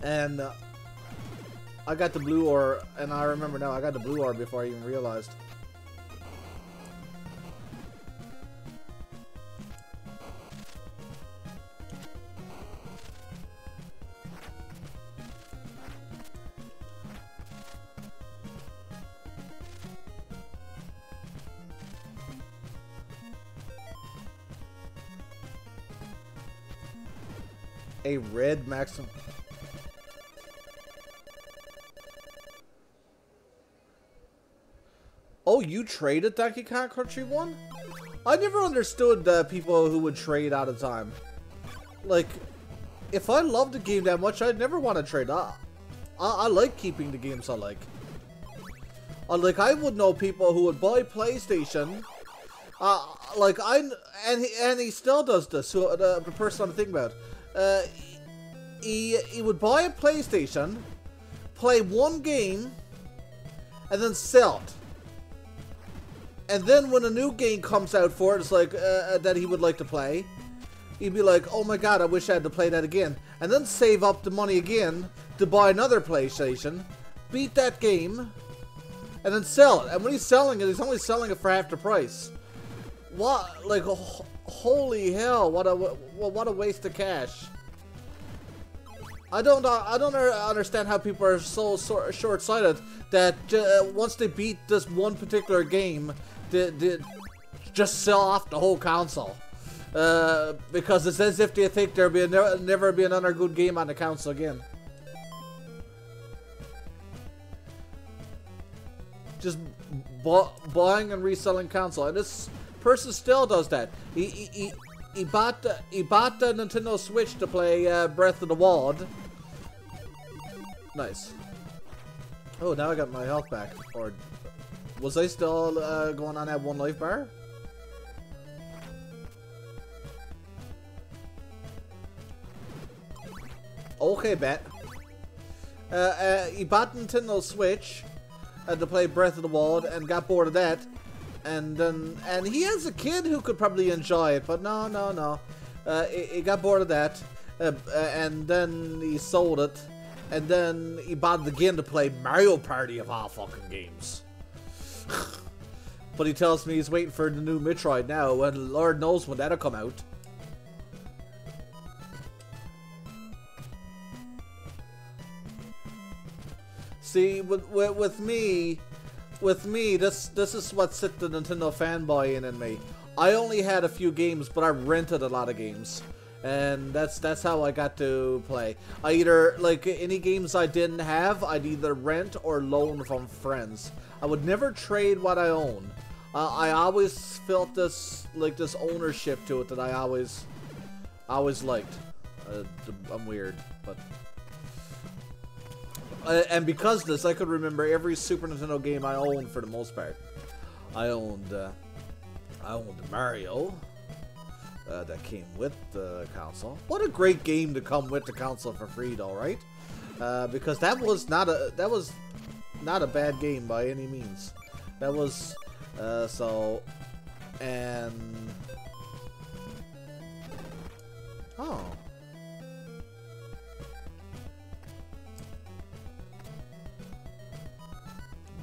And I got the blue ore, and I remember now I got the blue ore before I even realized. A red maximum. Oh, you traded Donkey Kong Country 1? I never understood people who would trade out of time. Like, if I loved the game that much, I'd never want to trade. I like keeping the games I like. Like, I would know people who would buy PlayStation. And he still does this. So the person I'm thinking about. He would buy a PlayStation, play one game, and then sell it. And then when a new game comes out for it, it's like that he would like to play, he'd be like, "Oh my god, I wish I had to play that again," and then save up the money again to buy another PlayStation, beat that game, and then sell it. And when he's selling it, he's only selling it for half the price. What? Like, holy hell! What a waste of cash. I don't understand how people are so short-sighted that once they beat this one particular game, they just sell off the whole console. Because it's as if they think there'll never be another good game on the console again. Just buying and reselling console, and this person still does that. he bought the Nintendo Switch to play Breath of the Wild. Nice. Oh, now I got my health back. Or was I still going on that 1 life bar? Okay, bet. He bought Nintendo Switch to play Breath of the Wild and got bored of that. And he has a kid who could probably enjoy it, but no. He got bored of that, and then he sold it, and then he bought it again to play Mario Party of all fucking games. But he tells me he's waiting for the new Metroid now, and Lord knows when that'll come out. See, with me, this is what set the Nintendo fanboy in me. I only had a few games, but I rented a lot of games, and that's how I got to play. I either, like, any games I didn't have, I'd either rent or loan from friends. I would never trade what I own. I always felt this ownership to it that I always liked. I'm weird, but. And because of this, I could remember every Super Nintendo game I owned for the most part. I owned Mario. That came with the console. What a great game to come with the console for free, though, right? Because that was not a bad game by any means. That was oh.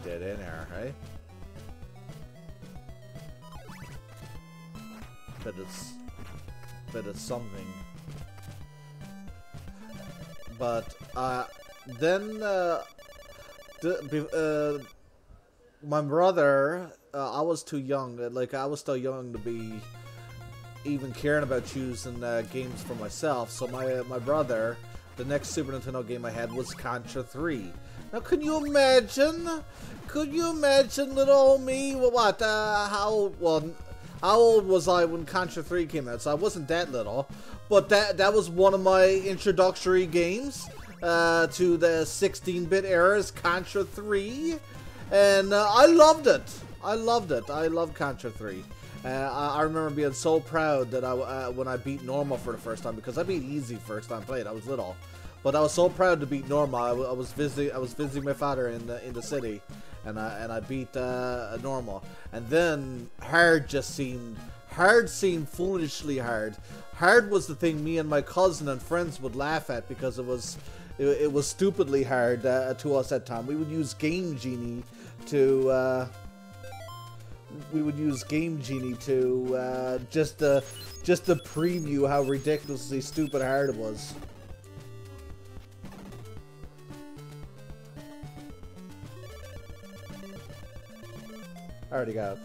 Dead in there, right? But it's something. But then my brother, I was too young. Like, I was still young to be even caring about choosing games for myself. So my brother, the next Super Nintendo game I had was Contra 3. Now, can you imagine? Could you imagine little old me? What? How old was I when Contra 3 came out? So I wasn't that little, but that was one of my introductory games to the 16-bit era's Contra 3, and I loved it. I loved Contra 3. I remember being so proud that when I beat normal for the first time, because I beat easy first time played. I was little. But I was so proud to beat normal. I was visiting my father in the city, and I beat normal. And then hard seemed foolishly hard. Hard was the thing me and my cousin and friends would laugh at because it was stupidly hard to us at the time. We would use Game Genie to just to preview how ridiculously stupid hard it was. I already got it.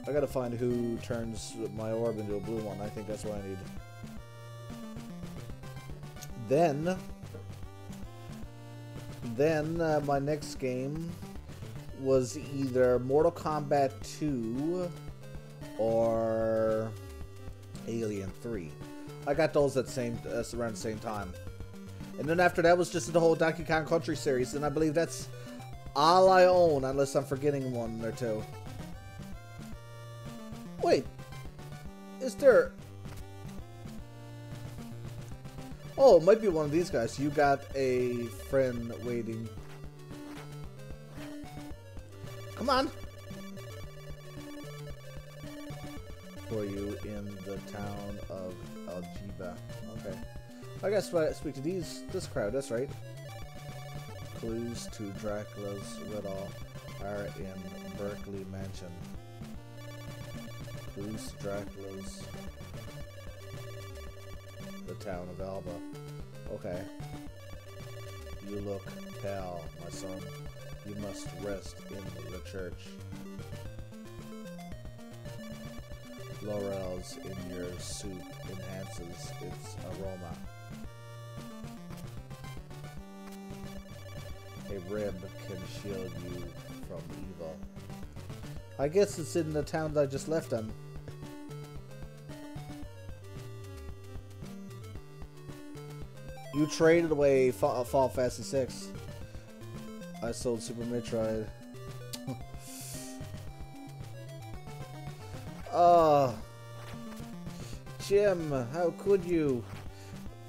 I gotta find who turns my orb into a blue one. I think that's what I need. Then my next game was either Mortal Kombat 2 or Alien 3. I got those at around the same time. And then after that was just the whole Donkey Kong Country series, and I believe that's all I own, unless I'm forgetting one or two. Wait, is there... Oh, it might be one of these guys. You got a friend waiting. Come on. For you in the town of Aljiba. Okay. I guess I speak to this crowd, that's right. Clues to Dracula's riddle are in Berkeley Mansion. Clues to Dracula's... the town of Alba. Okay. You look pale, my son. You must rest in the church. Laurels in your soup enhances its aroma. A rib can shield you from evil. I guess it's in the town that I just left them. You traded away Fall Fantasy 6. I sold Super Metroid. Jim, how could you?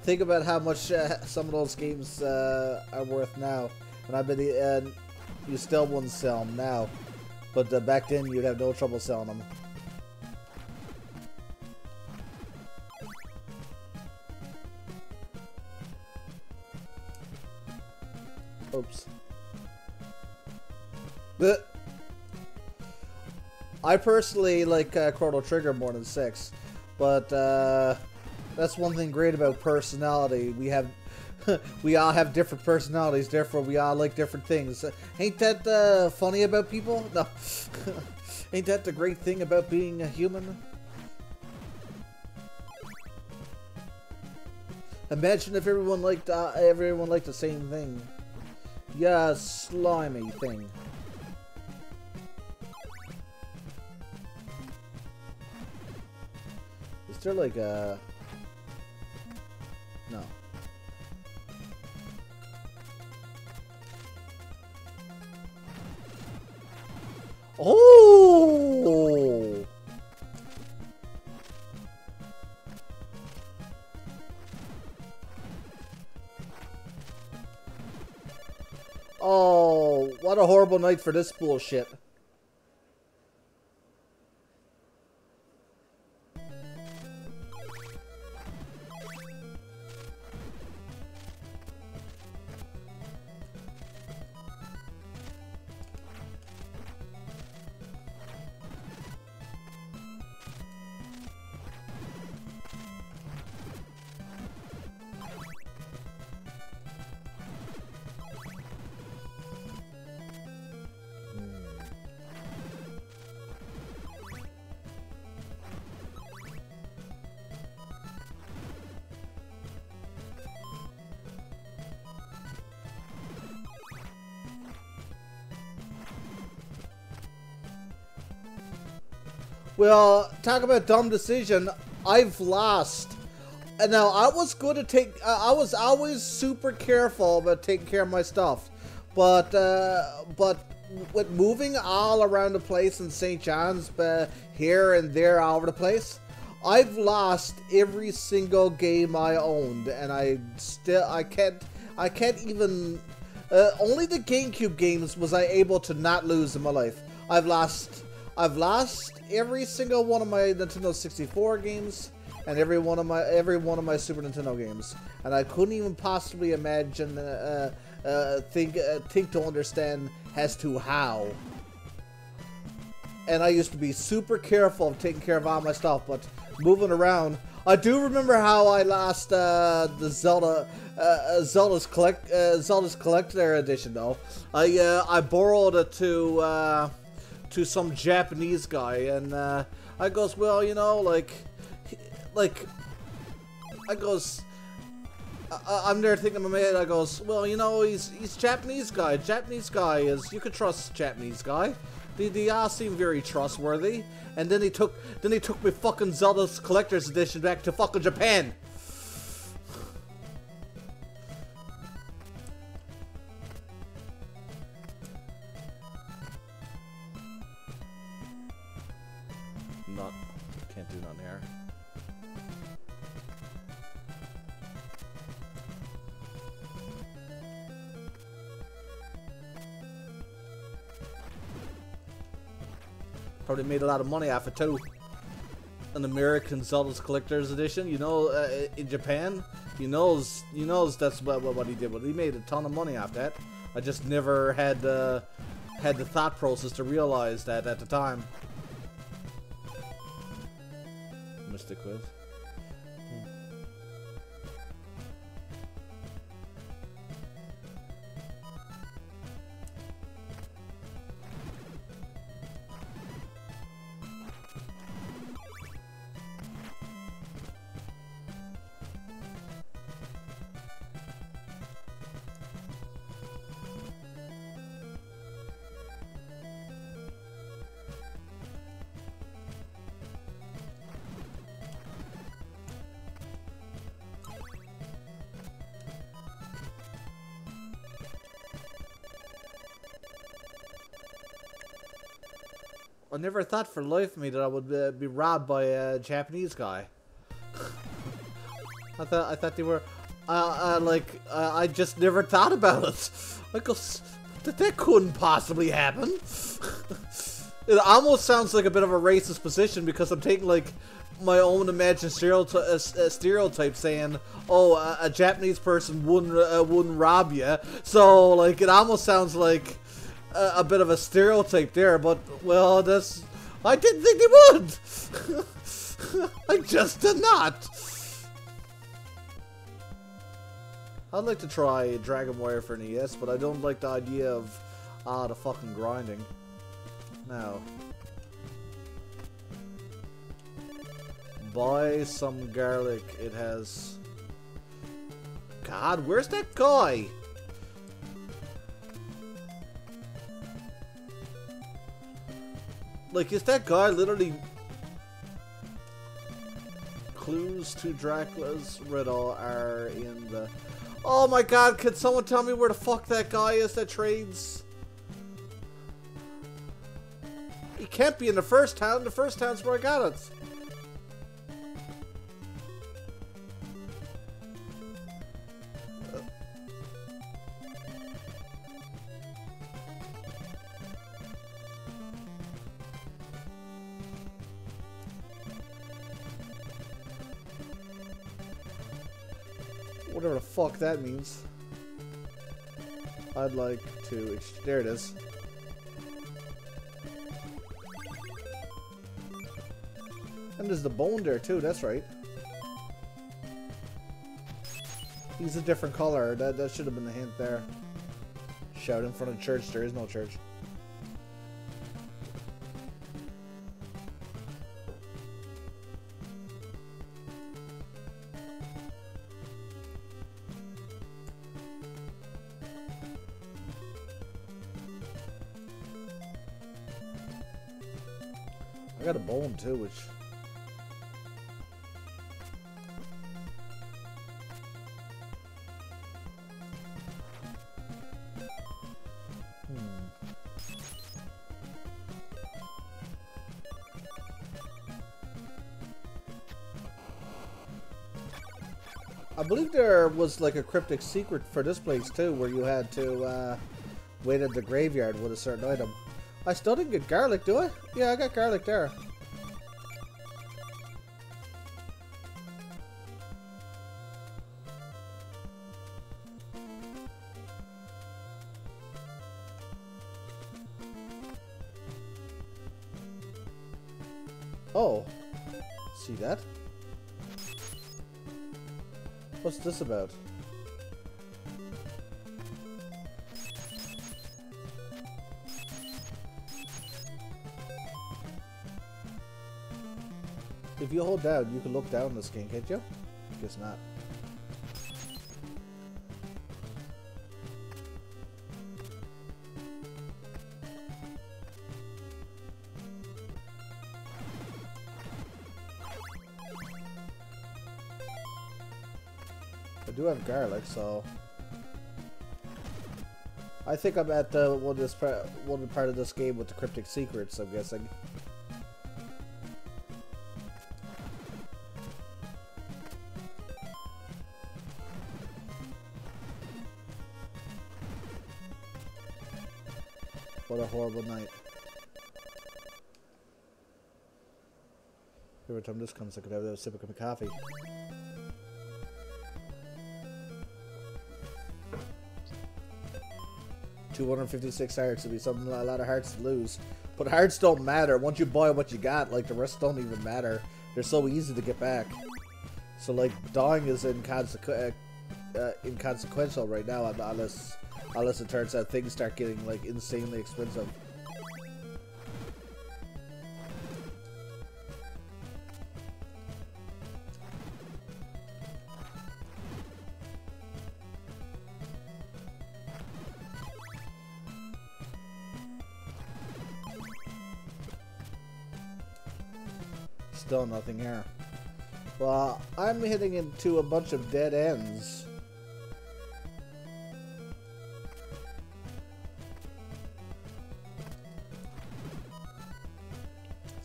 Think about how much some of those games are worth now. And I bet you still wouldn't sell them now. But back then, you'd have no trouble selling them. Oops. I personally like Chrono Trigger more than 6, but that's one thing great about personality. We have, we all have different personalities. Therefore, we all like different things. Ain't that funny about people? No. Ain't that the great thing about being a human? Imagine if everyone liked the same thing. Yeah, slimy thing. Is there like a... No. Oh! Oh, what a horrible night for this bullshit. Well, talk about dumb decision. I've lost. And now I was good to take. I was always super careful about taking care of my stuff, but with moving all around the place in St. John's, here and there, all over the place, I've lost every single game I owned, and I can't even. Only the GameCube games was I able to not lose in my life. I've lost every single one of my Nintendo 64 games and every one of my Super Nintendo games, and I couldn't even possibly imagine think to understand as to how. And I used to be super careful of taking care of all my stuff, but moving around, I do remember how I lost the Zelda's Collector Edition though. I borrowed it to some Japanese guy, and I goes, well, you know, like I goes, I'm there thinking in my head, I goes, well, you know, he's Japanese guy. Japanese guy is, you could trust Japanese guy. They all seem very trustworthy. And then he took me fucking Zelda's Collector's Edition back to fucking Japan. Can't do nothing here. Probably made a lot of money off it too. An American Zelda's Collector's Edition, you know, in Japan, he knows that's what he did. But he made a ton of money off that. I just never had the thought process to realize that at the time. Mr. Quiz. I never thought for the life of me that I would be robbed by a Japanese guy. I thought they were, I just never thought about it. I go, that couldn't possibly happen. It almost sounds like a bit of a racist position because I'm taking like my own imagined stereotype saying, oh, a Japanese person wouldn't rob you. So like it almost sounds like a bit of a stereotype there. But well, I didn't think they would. I just did not. I'd like to try Dragon Warrior for an ES, but I don't like the idea of the fucking grinding. Now, buy some garlic. It has. God, where's that guy? Like, is that guy literally clues to Dracula's riddle are in the... Oh my god, can someone tell me where the fuck that guy is that trades? He can't be in the first town. The first town's where I got it. Whatever the fuck that means. I'd like to... There it is. And there's the bone there too, that's right. He's a different color. That should have been the hint there. Shout in front of church. There is no church. I got a bone too, which... I believe there was like a cryptic secret for this place too, where you had to wait at the graveyard with a certain item. I still didn't get garlic, do I? Yeah, I got garlic there. Oh, see that? What's this about? If you hold down, you can look down this game, can't you? Guess not. I do have garlic, so I think I'm at the one part of this game with the cryptic secrets, I'm guessing. What a horrible night. Every time this comes, I could have a sip of coffee. $256 hearts would be something a lot of hearts to lose. But hearts don't matter. Once you buy what you got, like the rest don't even matter. They're so easy to get back. So like dying is inconsequential right now unless it turns out things start getting like insanely expensive. Still nothing here. Well, I'm hitting into a bunch of dead ends.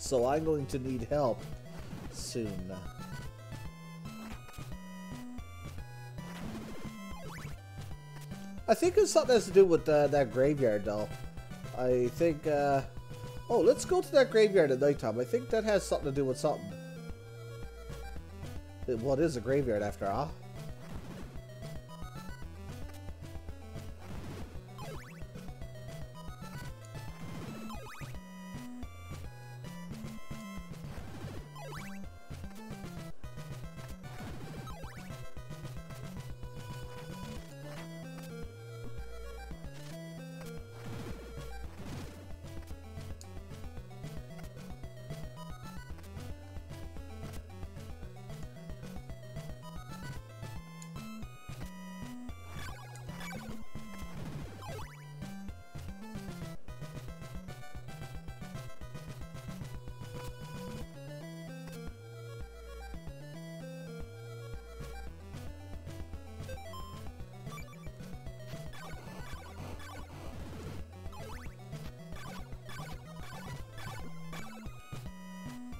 so I'm going to need help soon. I think it's something that has to do with that graveyard, though. I think, oh, let's go to that graveyard at nighttime. I think that has something to do with something. Well, it is a graveyard after all.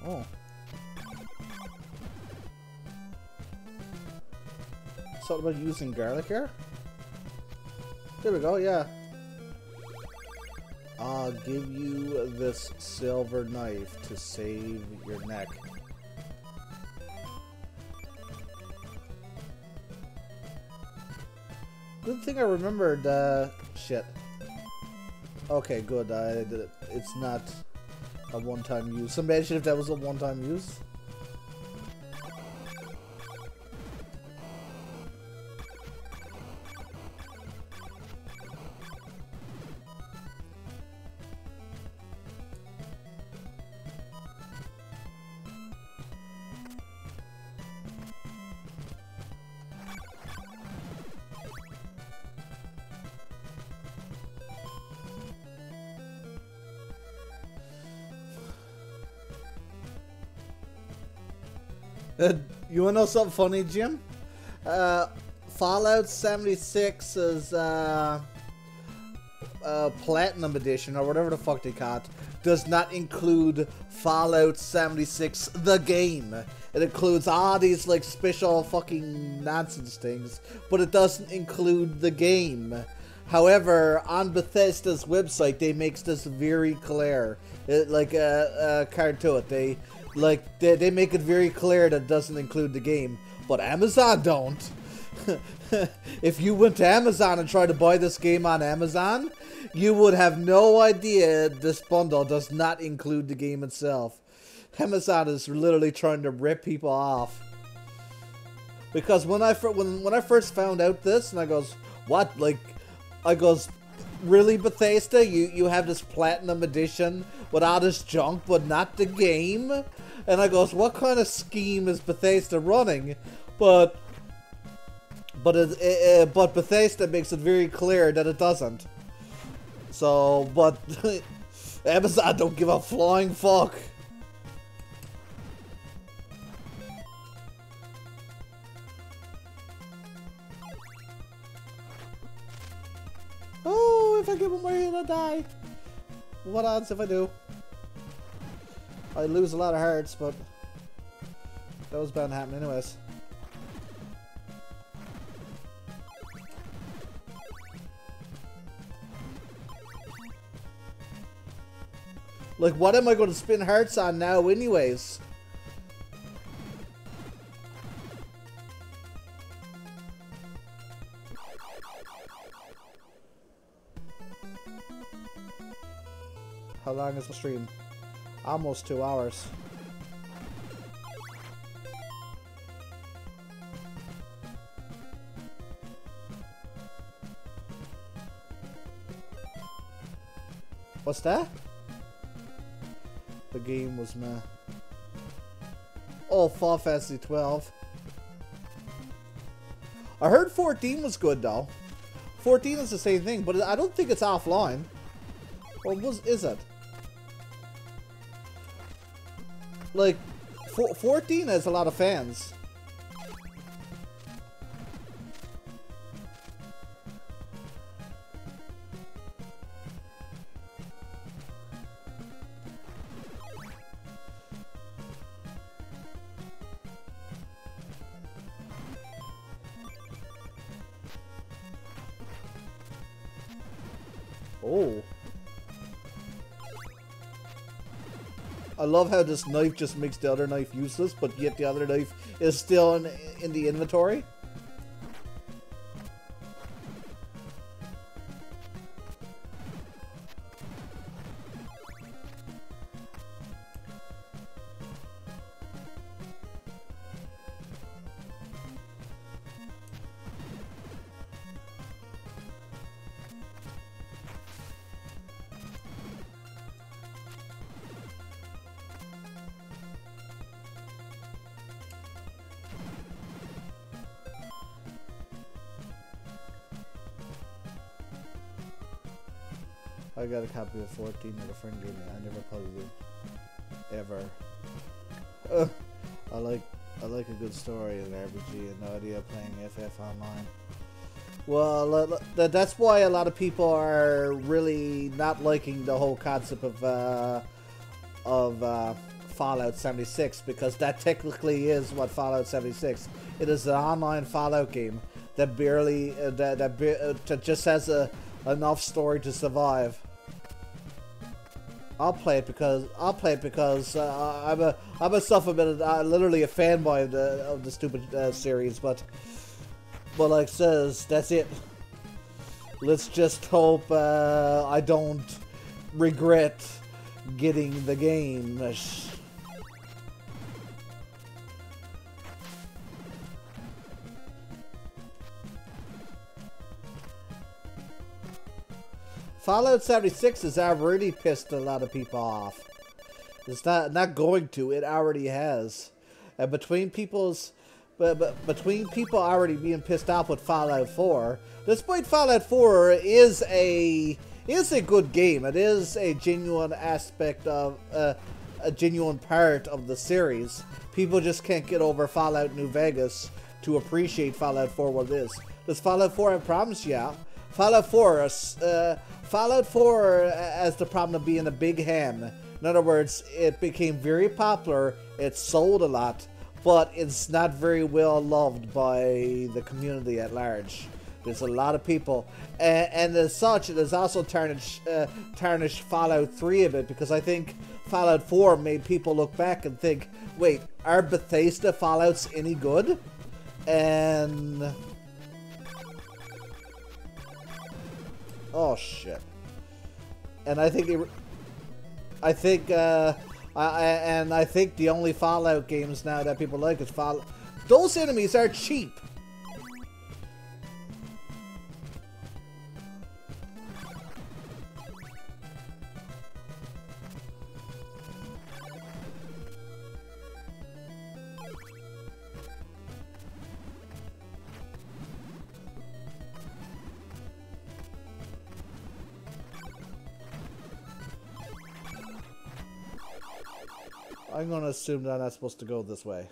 Oh. Something about using garlic here? There we go, yeah. I'll give you this silver knife to save your neck. Good thing I remembered, shit. Okay, good, it's not a one-time use. Imagine if that was a one-time use. You wanna know something funny, Jim? Fallout 76's Platinum Edition, or whatever the fuck they call it, does not include Fallout 76 the game. It includes all these like special fucking nonsense things, but it doesn't include the game. However, on Bethesda's website, they makes this very clear. Like a card to it. They make it very clear that it doesn't include the game, but Amazon don't. If you went to Amazon and tried to buy this game on Amazon, you would have no idea this bundle does not include the game itself. Amazon is literally trying to rip people off. Because when I first found out this, and I goes, what? Like, I goes, really, Bethesda? You have this Platinum Edition with all this junk, but not the game? And I goes, what kind of scheme is Bethesda running? But Bethesda makes it very clear that it doesn't. So, but Amazon don't give a flying fuck. Oh, if I give him my heal, I die. What odds if I do? I lose a lot of hearts, but that was bound to happen anyways. Like, what am I going to spin hearts on now anyways? How long is the stream? Almost 2 hours. What's that? The game was meh. Oh, Fall Fantasy 12. I heard 14 was good though. 14 is the same thing, but I don't think it's offline. Or is it? Like, 14 has a lot of fans. Oh. I love how this knife just makes the other knife useless, but yet the other knife is still in the inventory. I got a copy of 14 at a friend gave me. I never played it ever. I like a good story in RPG and no idea playing FF online. Well, that's why a lot of people are really not liking the whole concept of Fallout 76, because that technically is what Fallout 76. It is an online Fallout game that barely that just has enough story to survive. I'll play it because I'm myself literally a fanboy of the stupid series, but like says, that's it. Let's just hope I don't regret getting the game. Fallout 76 has already pissed a lot of people off. It's not going to. It already has. And between people already being pissed off with Fallout 4, despite Fallout 4 is a good game. It is a genuine aspect of a genuine part of the series. People just can't get over Fallout New Vegas to appreciate Fallout 4 what it is. Does Fallout 4 have problems? Yeah. Fallout 4 has the problem of being a big ham. In other words, it became very popular, it sold a lot, but it's not very well loved by the community at large. There's a lot of people, and as such, it has also tarnished Fallout 3 a bit, because I think Fallout 4 made people look back and think, wait, are Bethesda Fallouts any good? And... oh shit. And I think the only Fallout games now that people like is Fallout. Those enemies are cheap. I'm going to assume that I'm not supposed to go this way.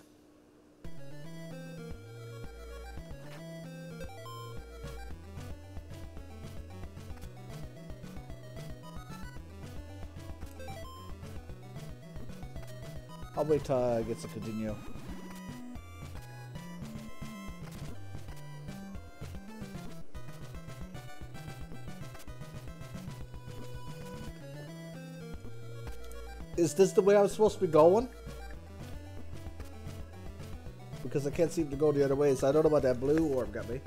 I'll wait till I get to continue. Is this the way I was supposed to be going? Because I can't seem to go the other way, so I don't know about that blue orb got me.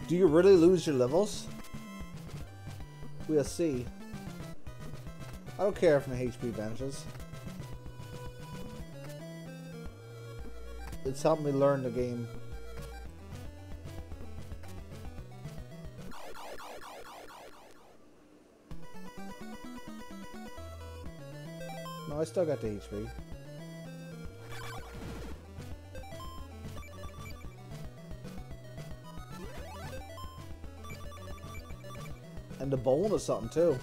Do you really lose your levels? We'll see. I don't care if my HP vanishes. It's helped me learn the game. No, I still got the HP. And the bone or something too.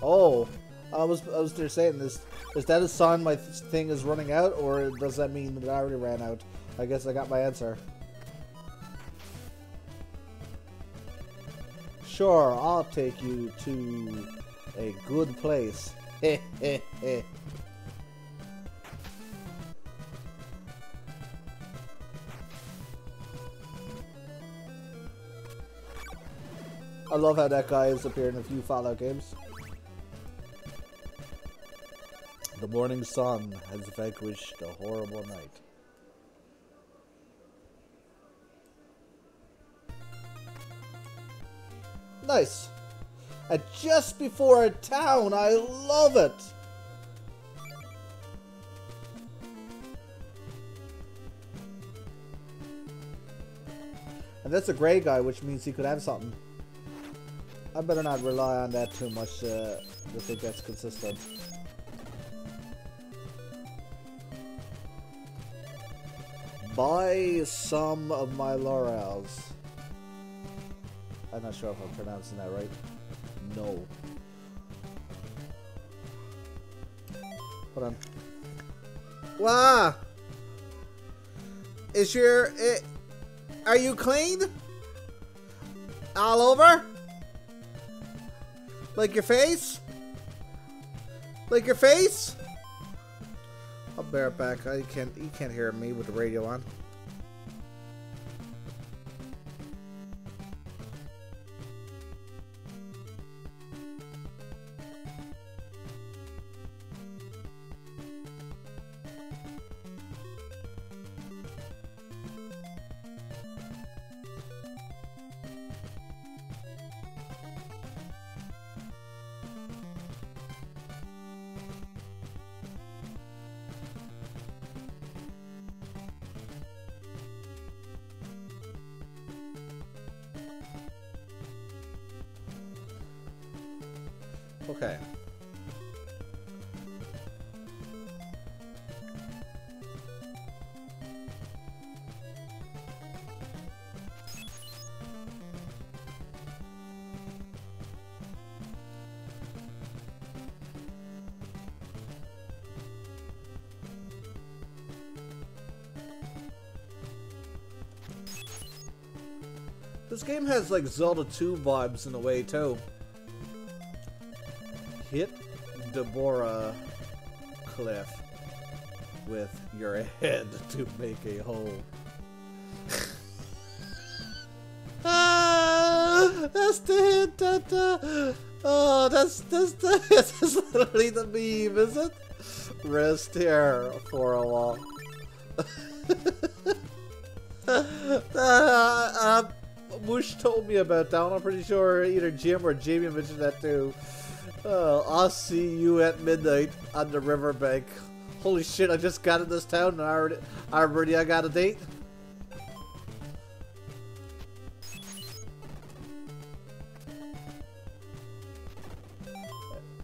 Oh, I was there saying this. Is that a sign my thing is running out, or does that mean that I already ran out? I guess I got my answer. Sure, I'll take you to a good place. Heh heh heh. I love how that guy has appeared in a few Fallout games. The morning sun has vanquished a horrible night. Nice. And just before a town, I love it. And that's a gray guy, which means he could have something. I better not rely on that too much to think that's consistent. Buy some of my laurels. I'm not sure if I'm pronouncing that right. No. Hold on. Wow! Is your... are you clean? All over? Like your face? Like your face? I'll bear it back. You can't hear me with the radio on. Okay. This game has like Zelda 2 vibes in a way too. Hit Deborah Cliff with your head to make a hole. That's the hit that oh, that's literally the meme, is it? Rest here for a while. Moosh told me about that one. I'm pretty sure either Jim or Jamie mentioned that too. I'll see you at midnight on the riverbank. Holy shit, I just got in this town and I got a date.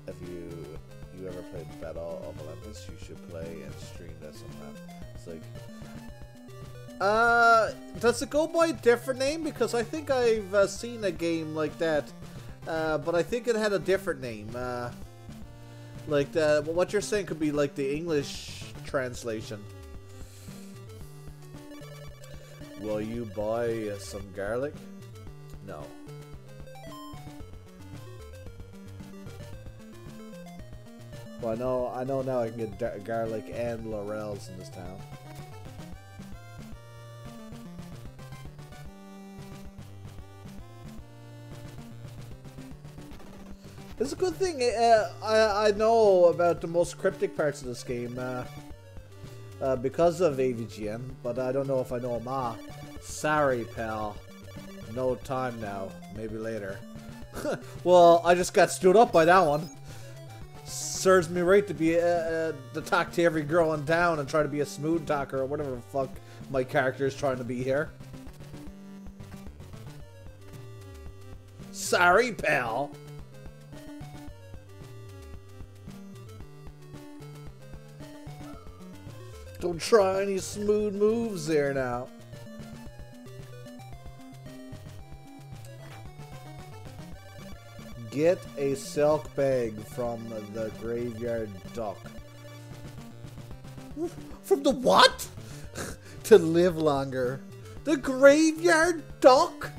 If you ever played Battle of Olympus, you should play and stream that sometime. It's like, does it go by a different name? Because I think I've seen a game like that. But I think it had a different name. Like what you're saying could be like the English translation. Will you buy some garlic? No. Well, I know now I can get garlic and laurels in this town. It's a good thing I know about the most cryptic parts of this game because of AVGN, but I don't know if I know them all. Sorry, pal. No time now. Maybe later. Well, I just got stood up by that one. Serves me right to be to talk to every girl in town and try to be a smooth talker or whatever the fuck my character is trying to be here. Sorry, pal. Don't try any smooth moves there now. Get a silk bag from the graveyard duck. From the what? To live longer. The graveyard duck?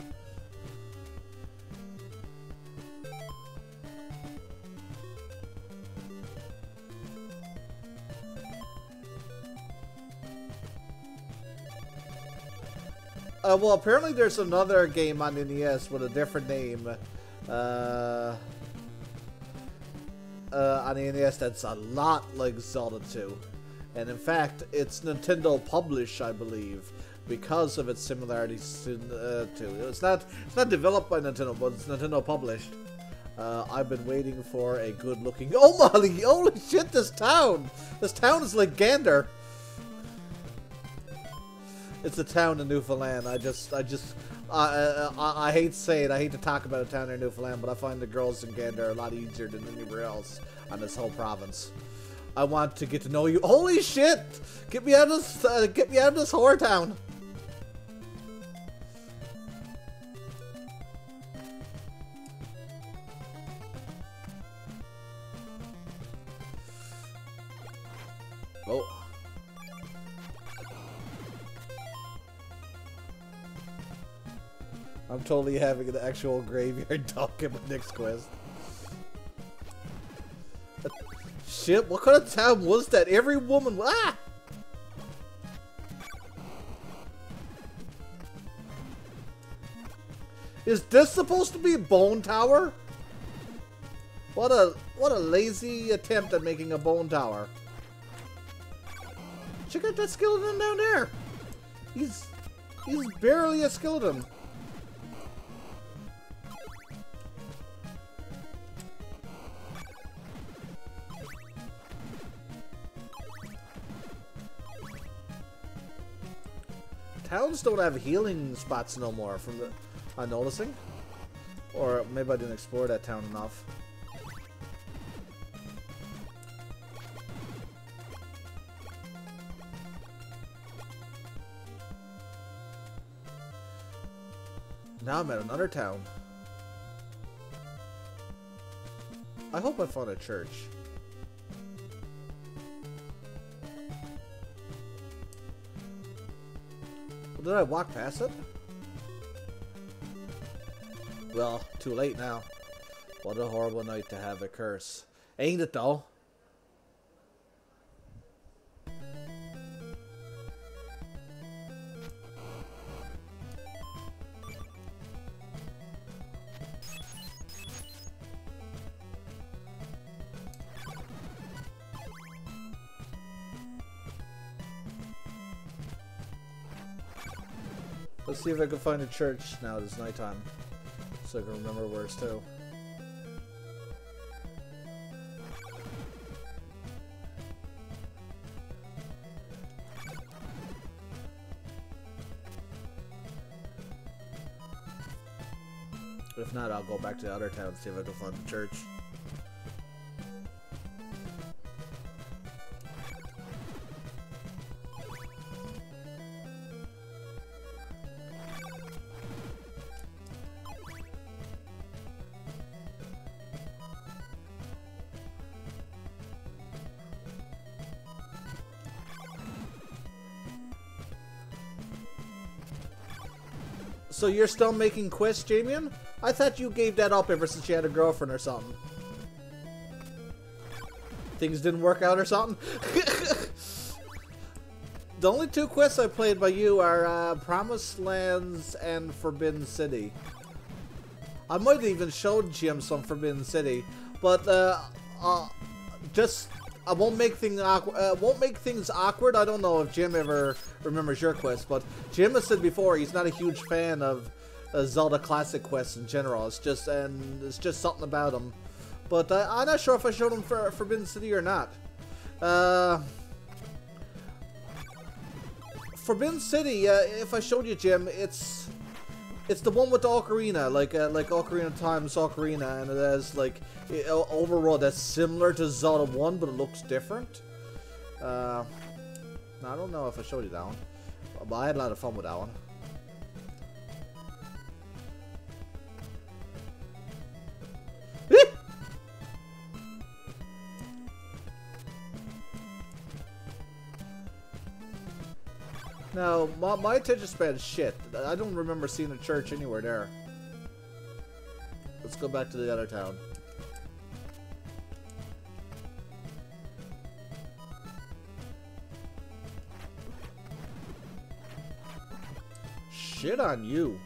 Well, apparently there's another game on NES with a different name. On the NES that's a lot like Zelda 2. And in fact, it's Nintendo published, I believe, because of its similarities to it's not developed by Nintendo, but it's Nintendo published. I've been waiting for a good looking. Oh Molly, holy shit! This town is like Gander. It's a town in Newfoundland. I hate to say it. I hate to talk about a town in Newfoundland, but I find the girls in Gander a lot easier than anywhere else on this whole province. I want to get to know you. Holy shit! Get me out of this. Get me out of this whore town. Oh. I'm totally having an actual graveyard duck in my next quest. Shit, what kind of town was that? Every woman... Ah! Is this supposed to be a bone tower? What a lazy attempt at making a bone tower. Check out that skeleton down there. He's barely a skeleton. Towns don't have healing spots no more from the I'm noticing. Or maybe I didn't explore that town enough. Now I'm at another town. I hope I found a church. Did I walk past it? Well, too late now. What a horrible night to have a curse. Ain't it though? Let's see if I can find a church now that it's nighttime, so I can remember where it's to. If not, I'll go back to the other town and see if I can find a church. So you're still making quests, Jamian? I thought you gave that up ever since you had a girlfriend or something. Things didn't work out or something? The only two quests I played by you are Promised Lands and Forbidden City. I might have even showed Jim some Forbidden City, but just I won't make things awkward. I don't know if Jim ever remembers your quest, but Jim has said before he's not a huge fan of Zelda Classic quests in general. It's just something about them. But I'm not sure if I showed him for Forbidden City or not. Forbidden City, if I showed you, Jim, it's the one with the ocarina, like Ocarina of Time's Ocarina, and it has like overworld that's similar to Zelda 1, but it looks different. I don't know if I showed you that one, but I had a lot of fun with that one. Now, my attention span is shit. I don't remember seeing a church anywhere there. Let's go back to the other town. Shit on you.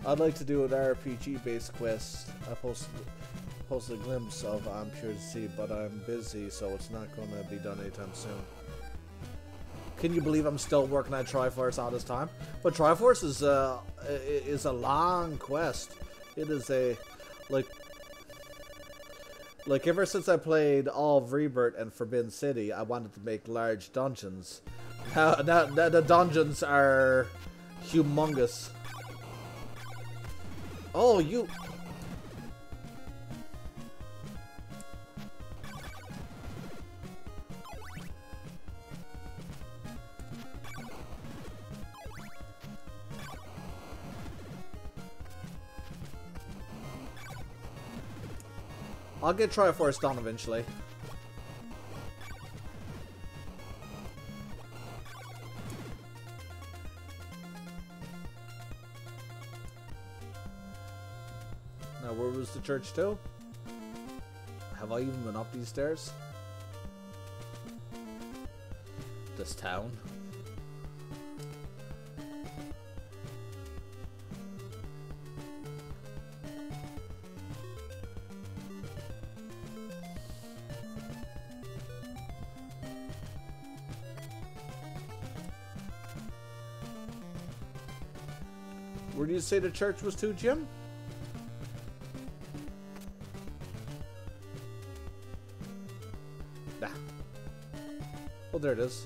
I'd like to do an RPG-based quest. I posted a glimpse of I'm Pure to See, but I'm busy, so it's not going to be done anytime soon. Can you believe I'm still working at Triforce all this time? But Triforce is a long quest. It is a like ever since I played all of Rebirth and Forbidden City, I wanted to make large dungeons. Now the dungeons are humongous. Oh, you... I'll get Triforce done eventually. Now, where was the church to? Have I even been up these stairs? This town? Where do you say the church was to, Jim? Nah. Oh, there it is.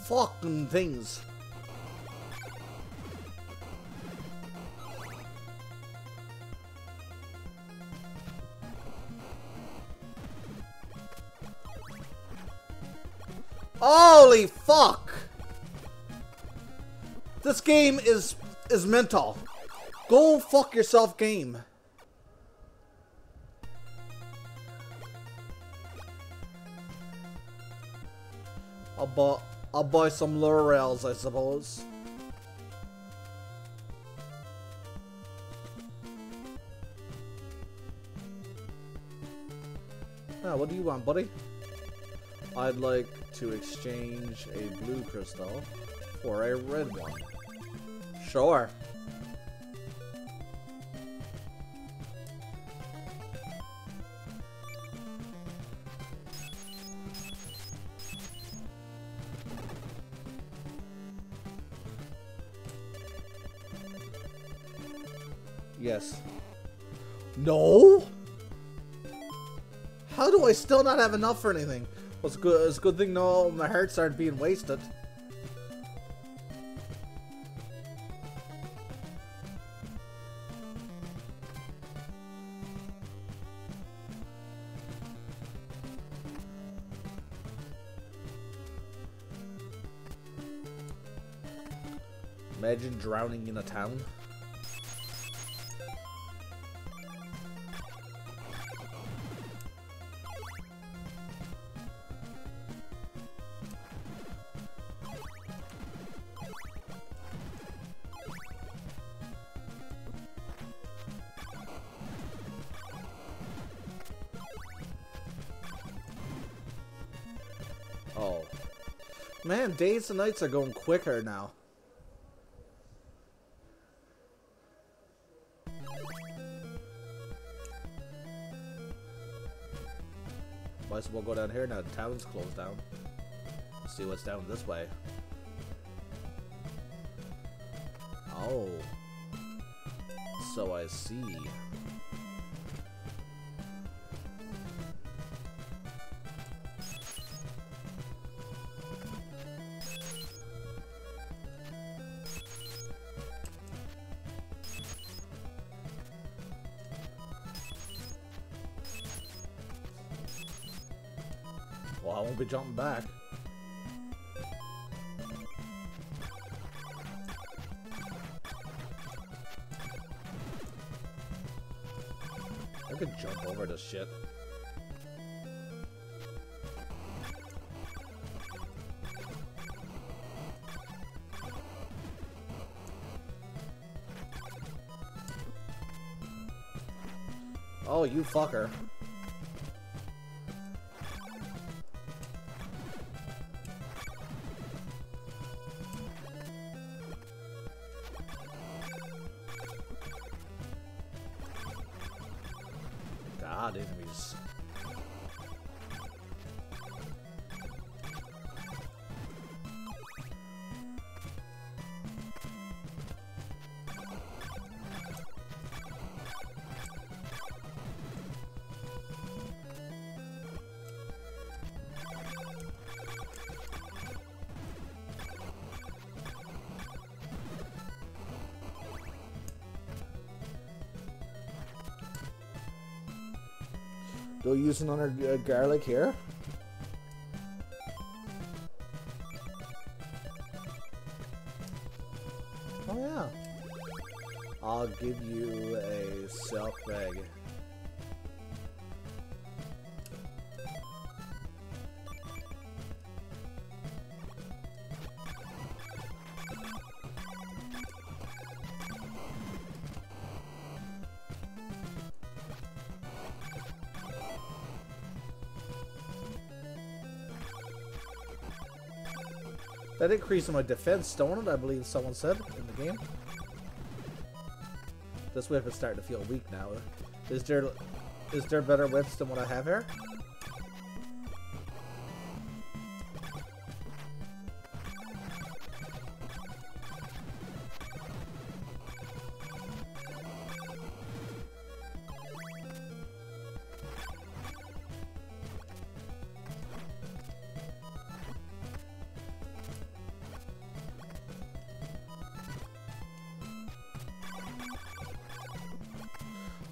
Fucking things. Holy fuck! This game is mental. Go fuck yourself, game. I'll buy some laurels, I suppose. Now, what do you want, buddy? I'd like to exchange a blue crystal for a red one. Sure. Yes. No? How do I still not have enough for anything? Well, it's a good thing no, my hearts aren't being wasted. Imagine drowning in a town. Oh. Man, days and nights are going quicker now. Might as well go down here now. The town's closed down. Let's see what's down this way. Oh. So I see. Well, I won't be jumping back. I could jump over this shit. Oh, you fucker. God, enemies. Do we use another garlic here? Oh yeah. I'll give you a silk bag. That increases my defense, don't it? I believe someone said in the game. This whip is starting to feel weak now. Is there better whips than what I have here?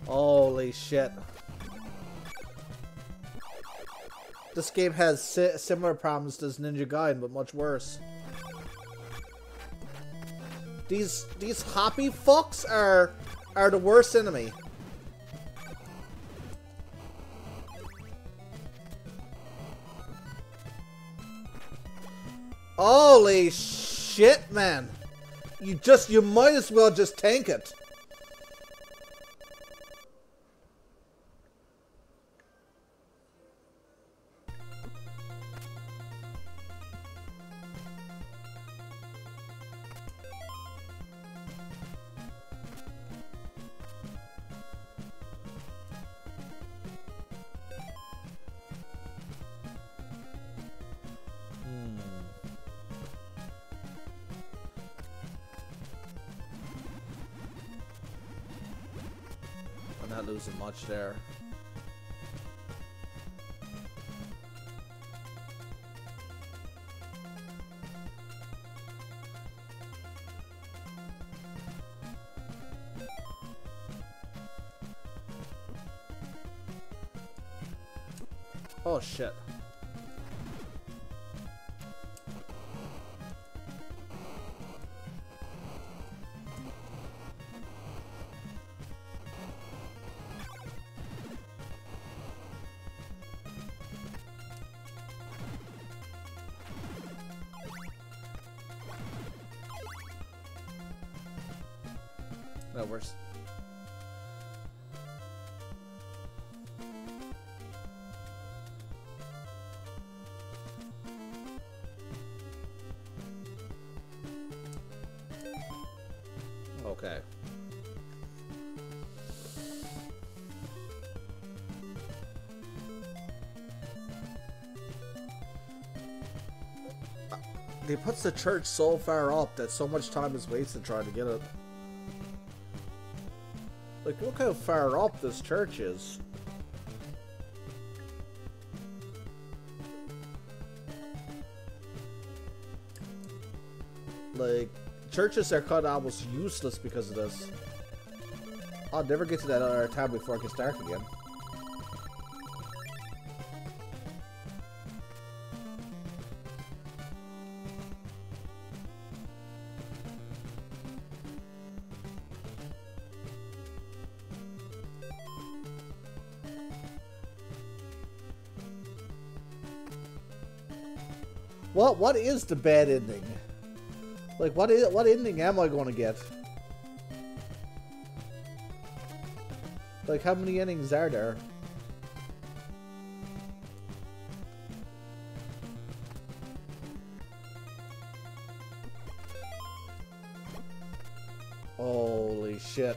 Holy shit. This game has similar problems to Ninja Gaiden, but much worse. These hoppy fucks are the worst enemy. Holy shit, man. You might as well just tank it. I'm not losing much there. Oh shit. That works. Okay. They puts the church so far up that so much time is wasted trying to get it. Like, look how far up this church is. Like, churches are cut almost useless because of this. I'll never get to that other tab before it gets dark again. What is the bad ending? Like, what ending am I going to get? Like, how many endings are there? Holy shit.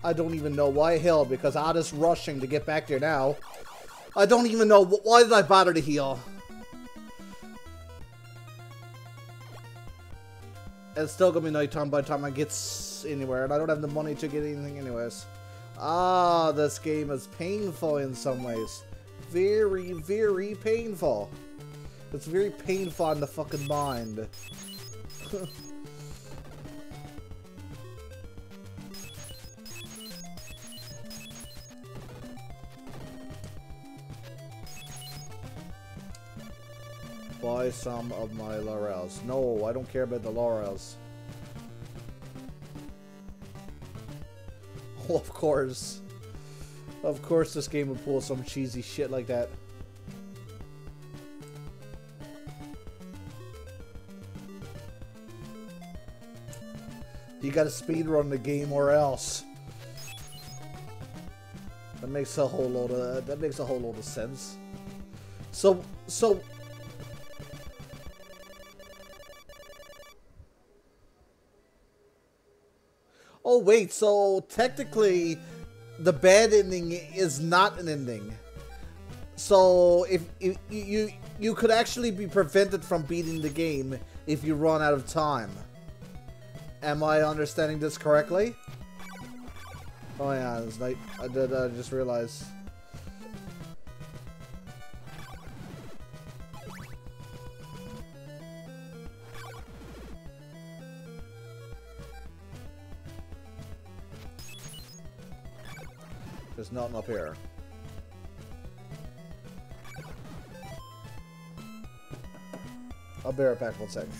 I don't even know why hell, because I'm just rushing to get back there now. I don't even know why did I bother to heal. It's still gonna be nighttime by the time I get anywhere, and I don't have the money to get anything anyways. Ah, this game is painful in some ways. Very, very painful. It's very painful on the fucking mind. Buy some of my laurels. No, I don't care about the laurels. Oh, of course. Of course this game would pull some cheesy shit like that. You gotta speedrun the game or else. That makes a whole load of sense. So oh wait, so technically the bad ending is not an ending. So if you could actually be prevented from beating the game if you run out of time. Am I understanding this correctly? Oh yeah, it's night. I just realized. There's nothing up here. I'll be right back 1 second.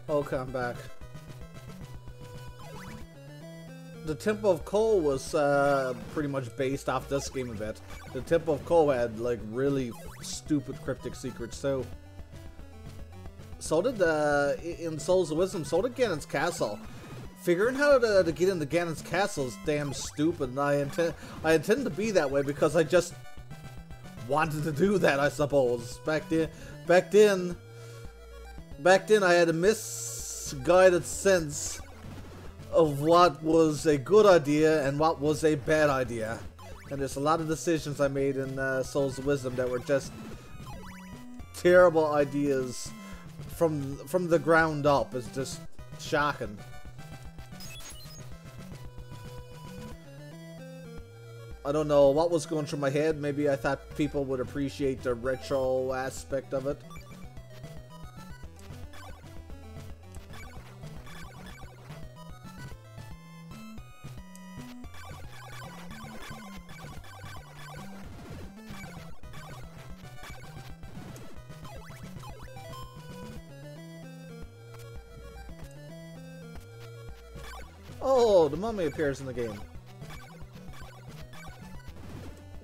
Okay, I'm back. The Temple of Coal was pretty much based off this game a bit. The Temple of Coal had like really stupid cryptic secrets too. So did in Souls of Wisdom. So did Ganon's Castle. Figuring how to get into Ganon's Castle is damn stupid, and I intend to be that way because I just wanted to do that. I suppose back then I had a misguided sense of what was a good idea and what was a bad idea. And there's a lot of decisions I made in Souls of Wisdom that were just terrible ideas from the ground up. It's just shocking. I don't know what was going through my head. Maybe I thought people would appreciate the retro aspect of it. Oh, the mummy appears in the game.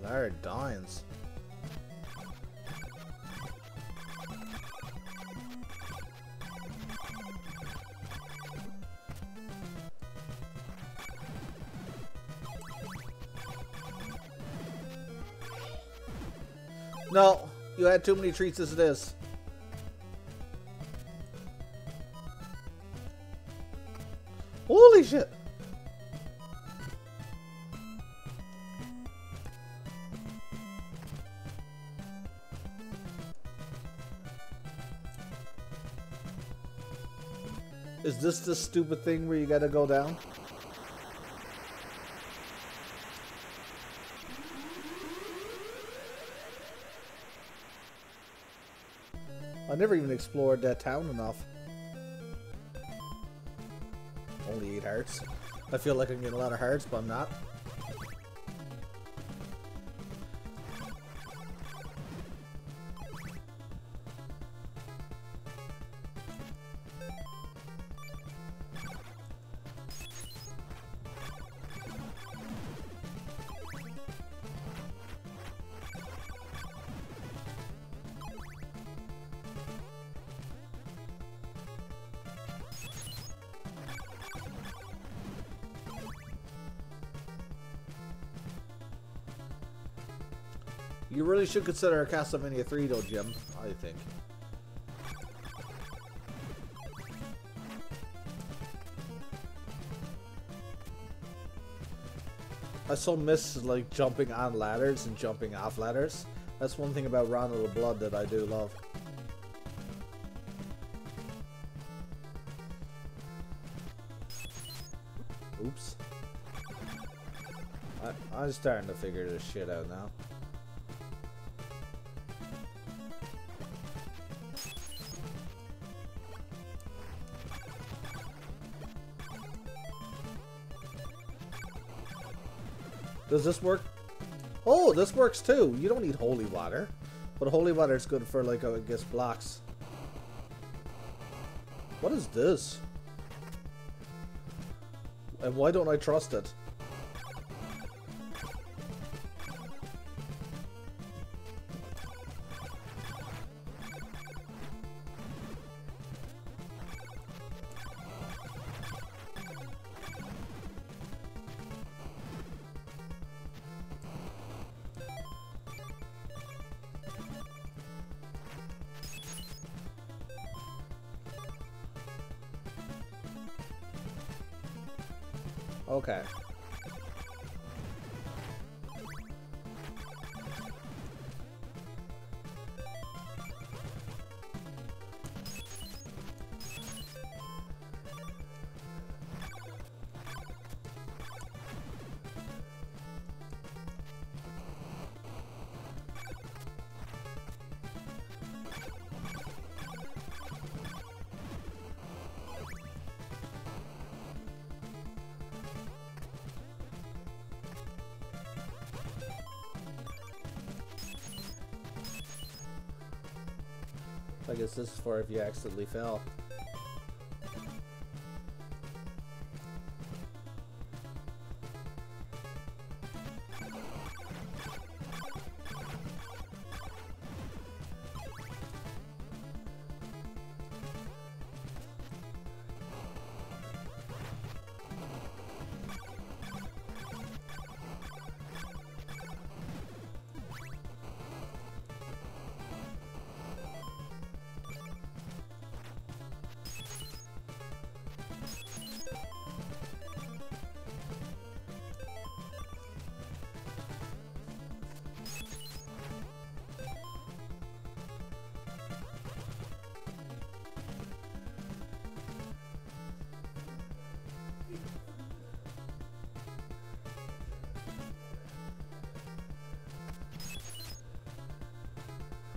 Larry Dines. No, you had too many treats as it is. Holy shit! Is this the stupid thing where you gotta go down? I never even explored that town enough. Only 8 hearts. I feel like I'm getting a lot of hearts, but I'm not. You really should consider Castlevania 3 though, Jim, I think. I so miss like jumping on ladders and jumping off ladders. That's one thing about Round of the Blood that I do love. Oops. I'm starting to figure this shit out now. Does this work? Oh, this works too. You don't need holy water. But holy water is good for, like, I guess, blocks. What is this? And why don't I trust it? Okay. I guess this is for if you accidentally fell.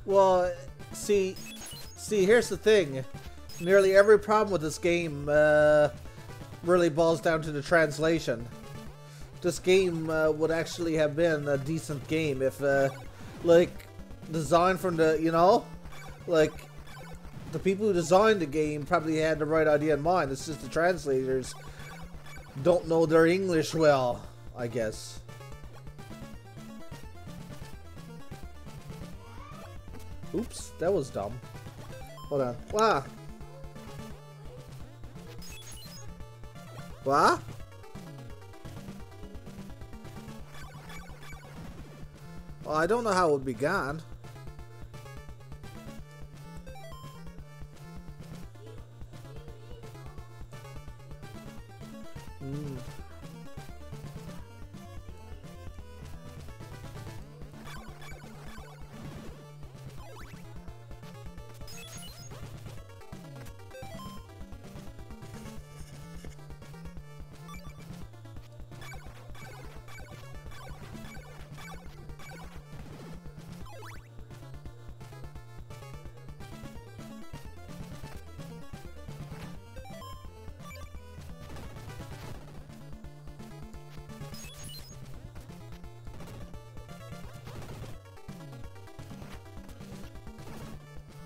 Well, see, here's the thing. Nearly every problem with this game really boils down to the translation. This game would actually have been a decent game if, like, designed from the, you know, like, the people who designed the game probably had the right idea in mind. It's just the translators don't know their English well, I guess. Oops, that was dumb. Hold on. Wow. What? Well, I don't know how it began.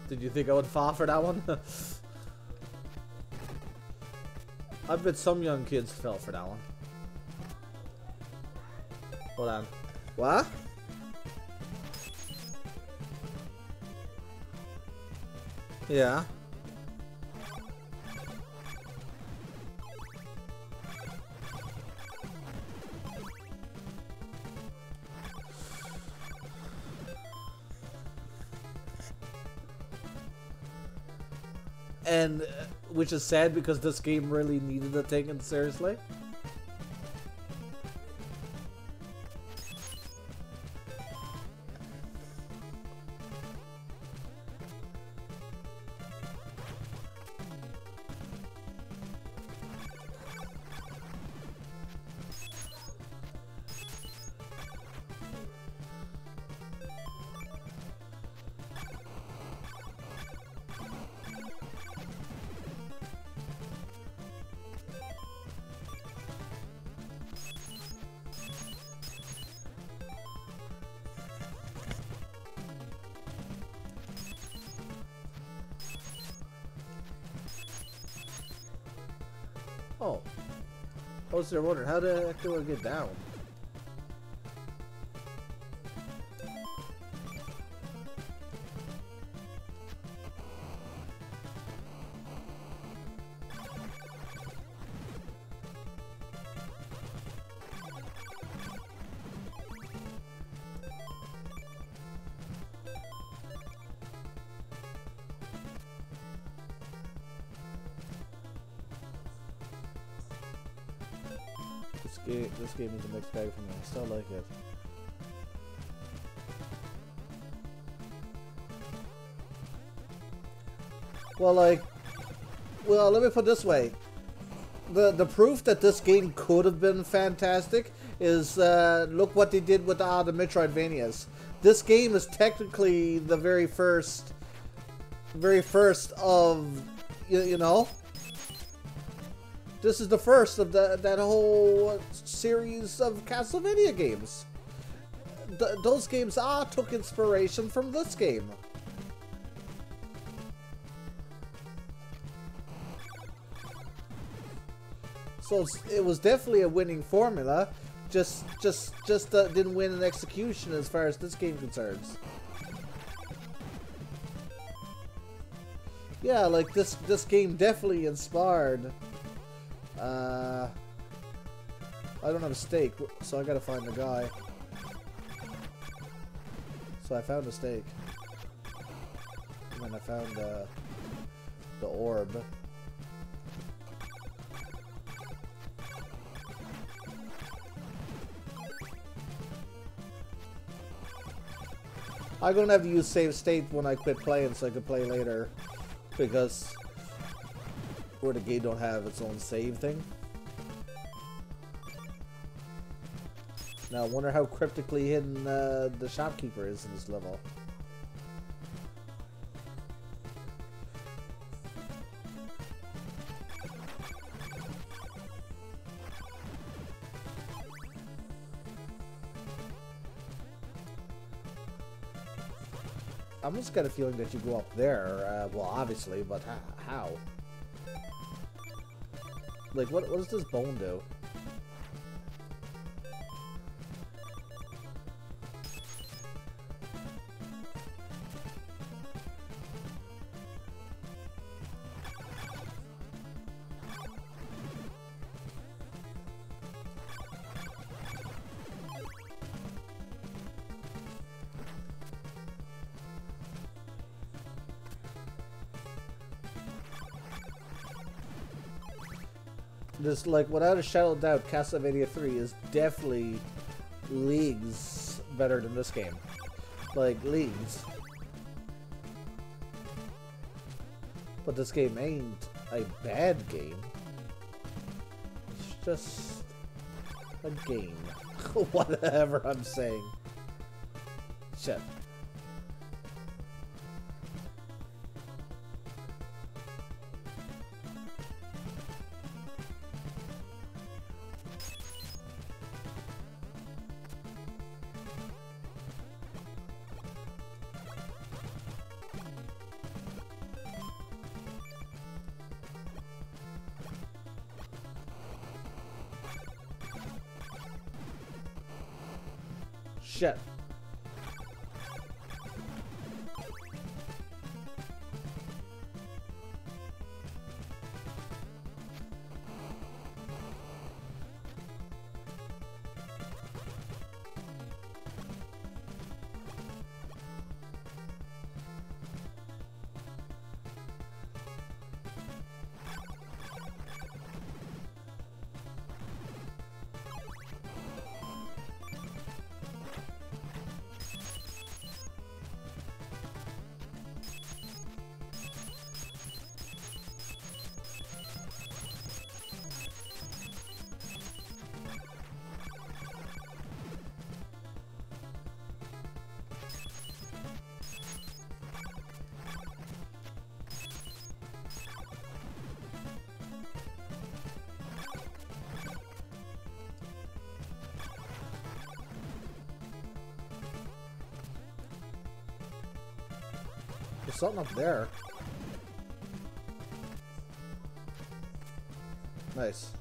Did you think I would fall for that one? I bet some young kids fell for that one. Hold on. What? Yeah. And which is sad because this game really needed to take it seriously. Oh. I was there wondering, how the heck do I get down? This game is a mixed bag for me. I still like it. Well, let me put it this way. The proof that this game could have been fantastic is look what they did with the Metroidvanias. This game is technically the very first of you know. This is the first of that whole series of Castlevania games. Those games took inspiration from this game. So it was definitely a winning formula. Just didn't win in execution as far as this game concerns. Yeah, like this game definitely inspired. I don't have a stake, so I gotta find the guy. So I found a stake. And then I found the orb. I'm gonna have to use save state when I quit playing so I can play later. Because where the game don't have its own save thing. Now I wonder how cryptically hidden the shopkeeper is in this level. I'm just got a feeling that you go up there. Well, obviously, but how? Like, what does this bone do? Just like without a shadow of doubt, Castlevania 3 is definitely leagues better than this game. Like leagues. But this game ain't a bad game. It's just a game. Whatever I'm saying. Shit. Shit. There's something up there. Nice.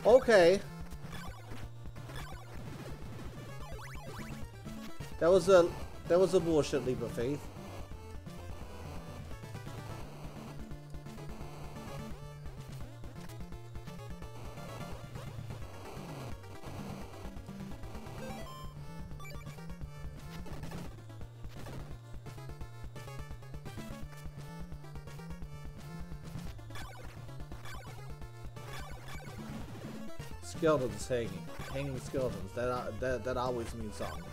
Okay. That was a bullshit leap of faith. Skeletons hanging skeletons. That always means something.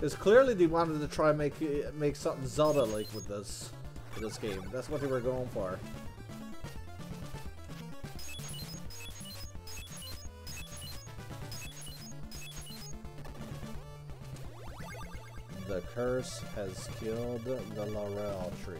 It's clearly they wanted to try and make something Zelda-like with this game. That's what they were going for. The curse has killed the laurel tree.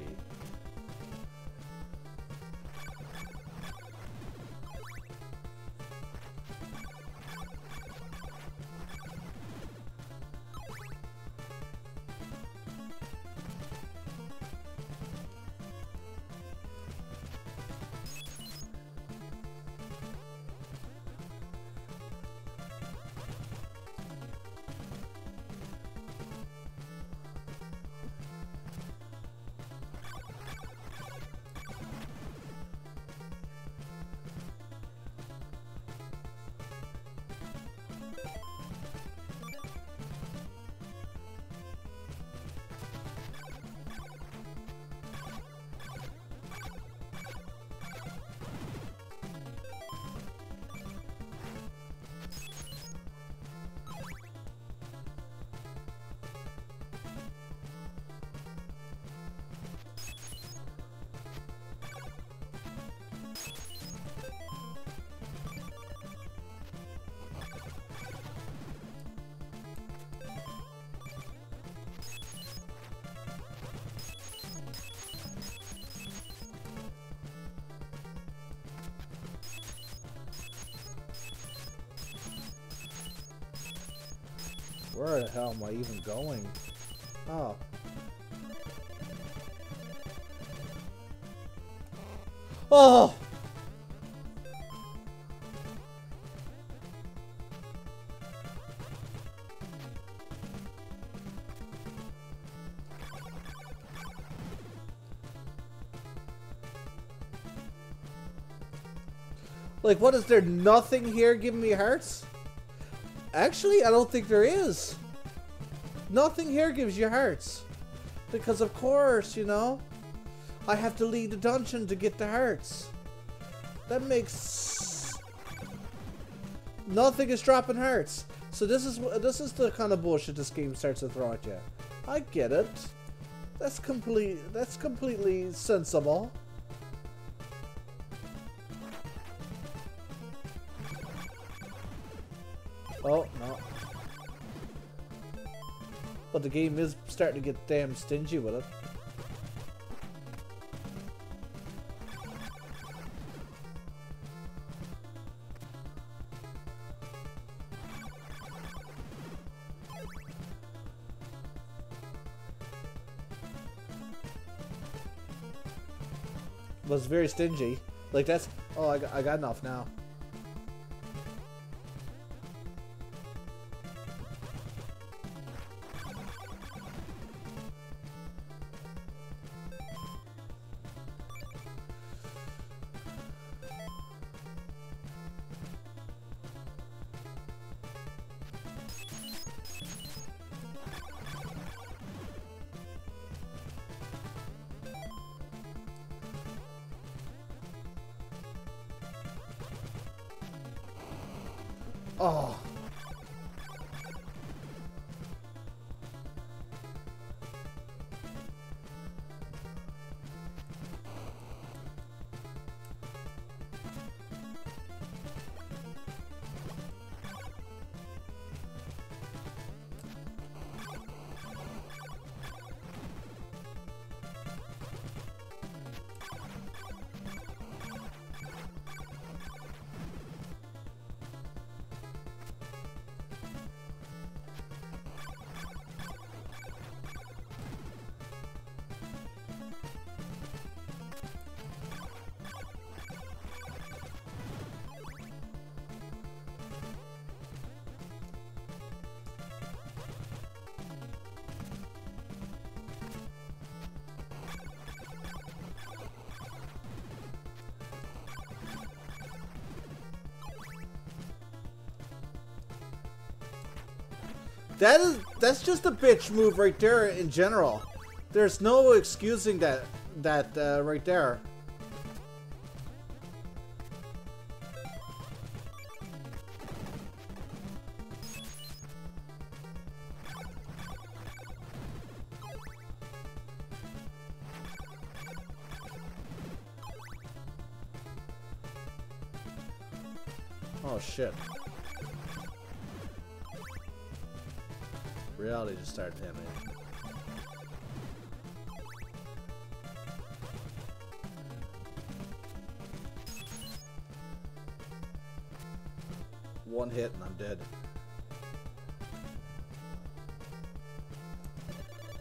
Where the hell am I even going? Oh. Oh! Like, what is there? Nothing here giving me hearts? Actually, I don't think there is. Nothing here gives you hearts. Because, of course, you know, I have to leave the dungeon to get the hearts. That makes... Nothing is dropping hearts. So this is the kind of bullshit this game starts to throw at you. I get it. That's completely sensible. Oh, no. But the game is starting to get damn stingy with it. Was very stingy. Like that's... Oh, I got enough now. Oh. That's just a bitch move right there in general. There's no excusing that right there. Oh shit. Reality just started hitting me. One hit and I'm dead.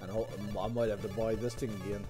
And I might have to buy this thing again.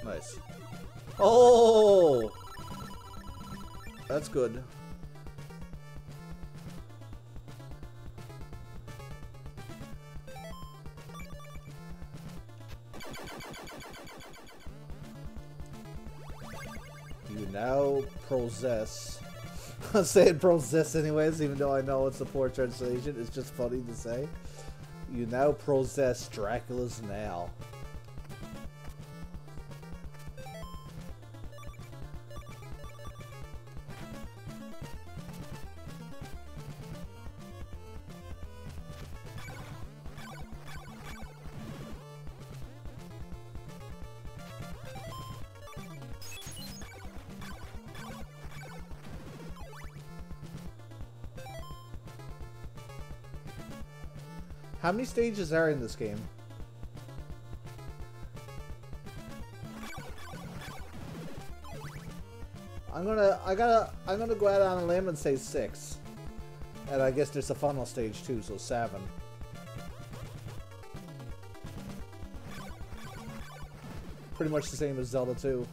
Nice. Oh! That's good. You now possess... I'm saying possess anyways, even though I know it's a poor translation. It's just funny to say. You now possess Dracula's nail. How many stages are in this game? I'm gonna go out on a limb and say 6. And I guess there's a funnel stage too, so 7. Pretty much the same as Zelda 2.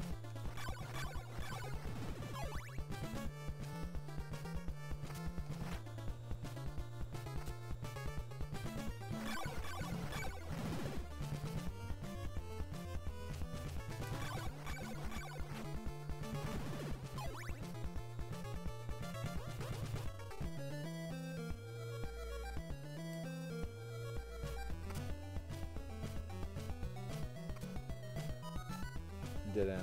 Didn't.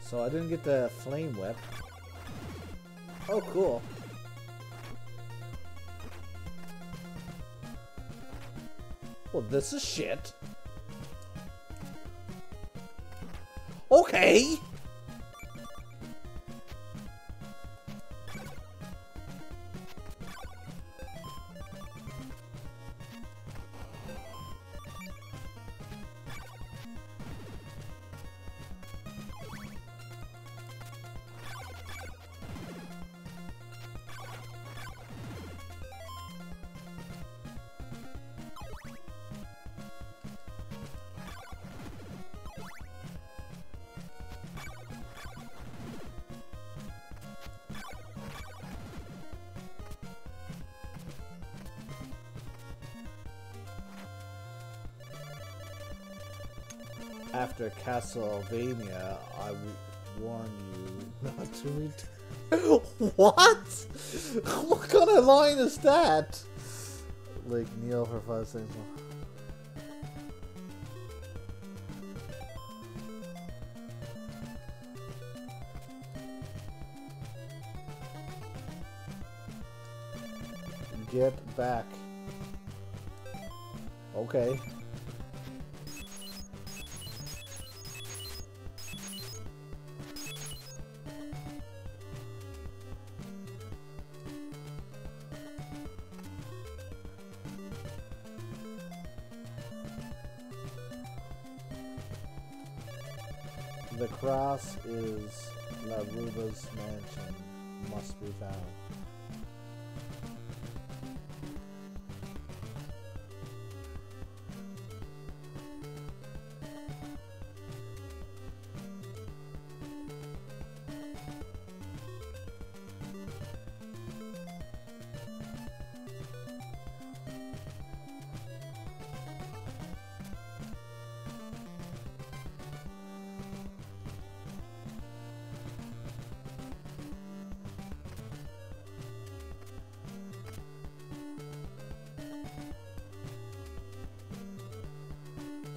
So I didn't get the flame whip. Oh, cool. Well, this is shit. Okay. After Castlevania, I warn you not to return. What? What kind of line is that? Like, kneel for 5 seconds. Get back. Okay. The cross is La Ruba's mansion. Must be found.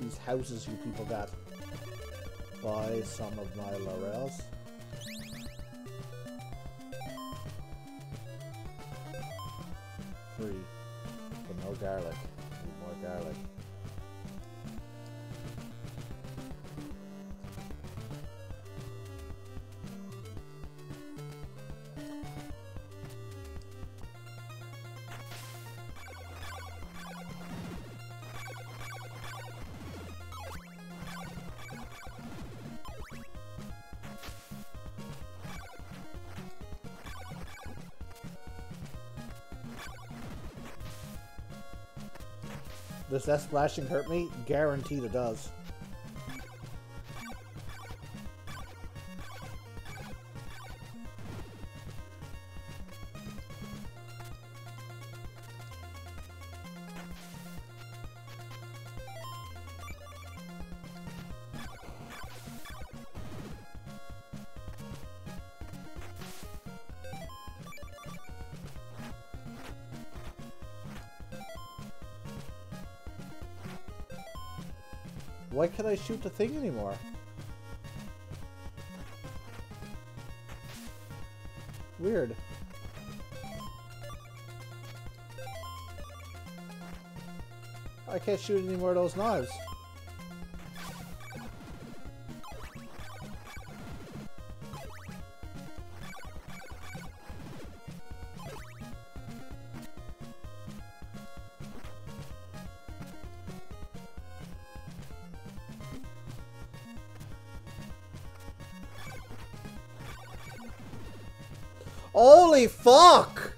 These houses you people got. Buy some of my laurels. Free. But no garlic. Need more garlic. Does that splashing hurt me? Guaranteed it does. Why can't I shoot the thing anymore? Weird. I can't shoot any more of those knives. Holy fuck!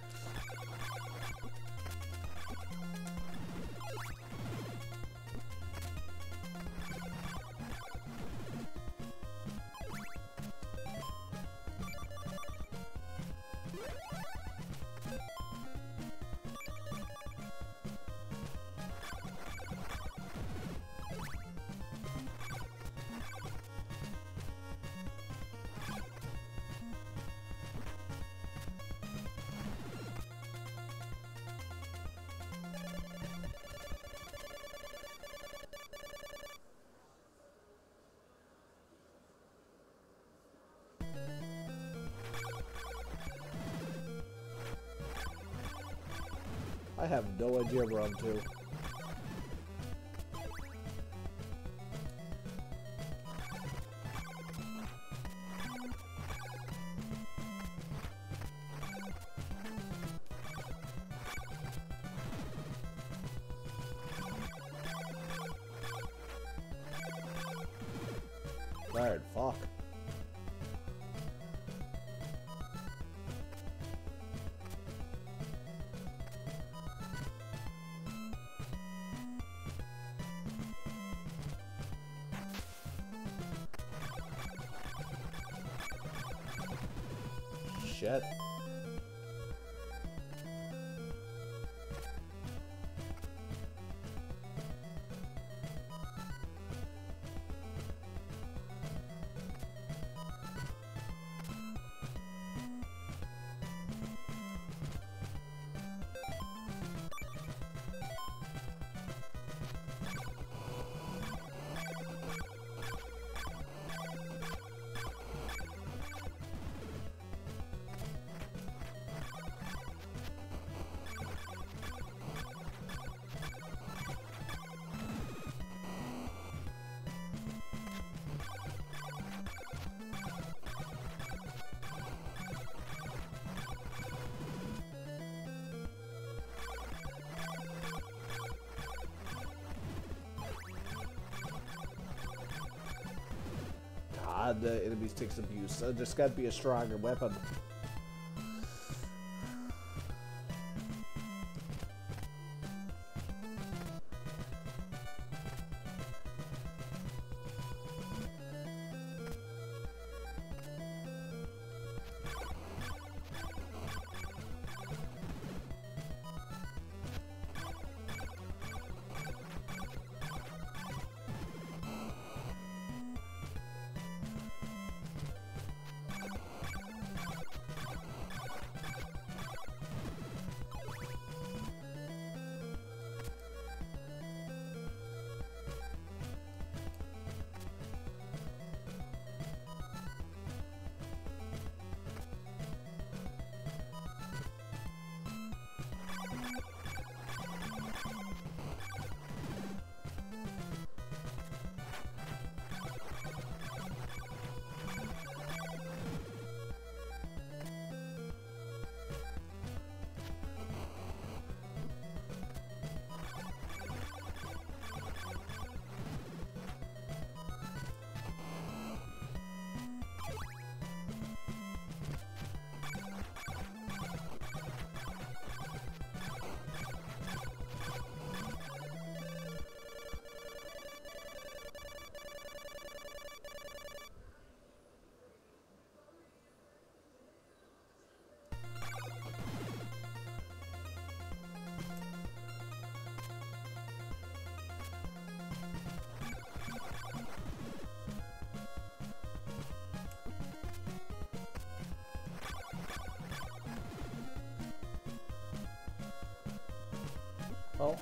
I have no idea where I'm to. Tired, fuck. Shit. God, the enemies take some abuse. There's got to be a stronger weapon. Oh.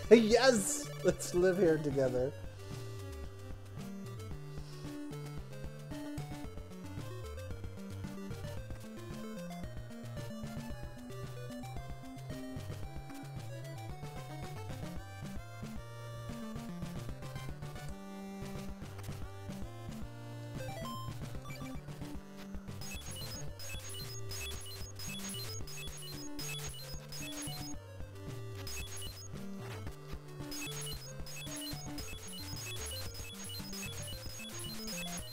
Yes! Let's live here together.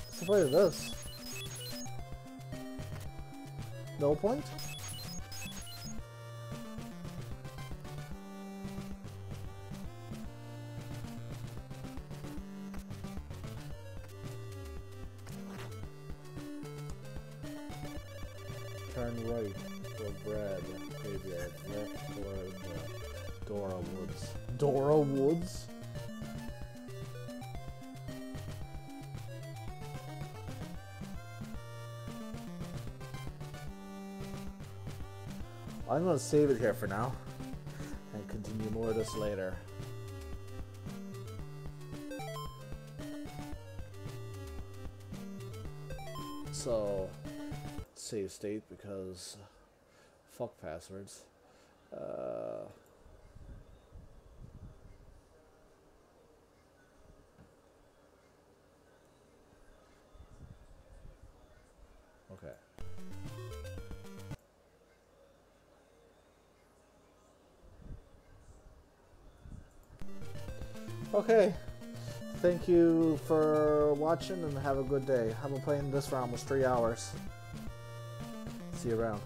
What's the point of this? No point? Turn right for bread. Graveyard. Left toward the Dora Woods. Dora Woods? I'm going to save it here for now and continue more of this later. So, save state because fuck passwords. Okay. Okay, thank you for watching and have a good day. I've been playing this for almost 3 hours. See you around.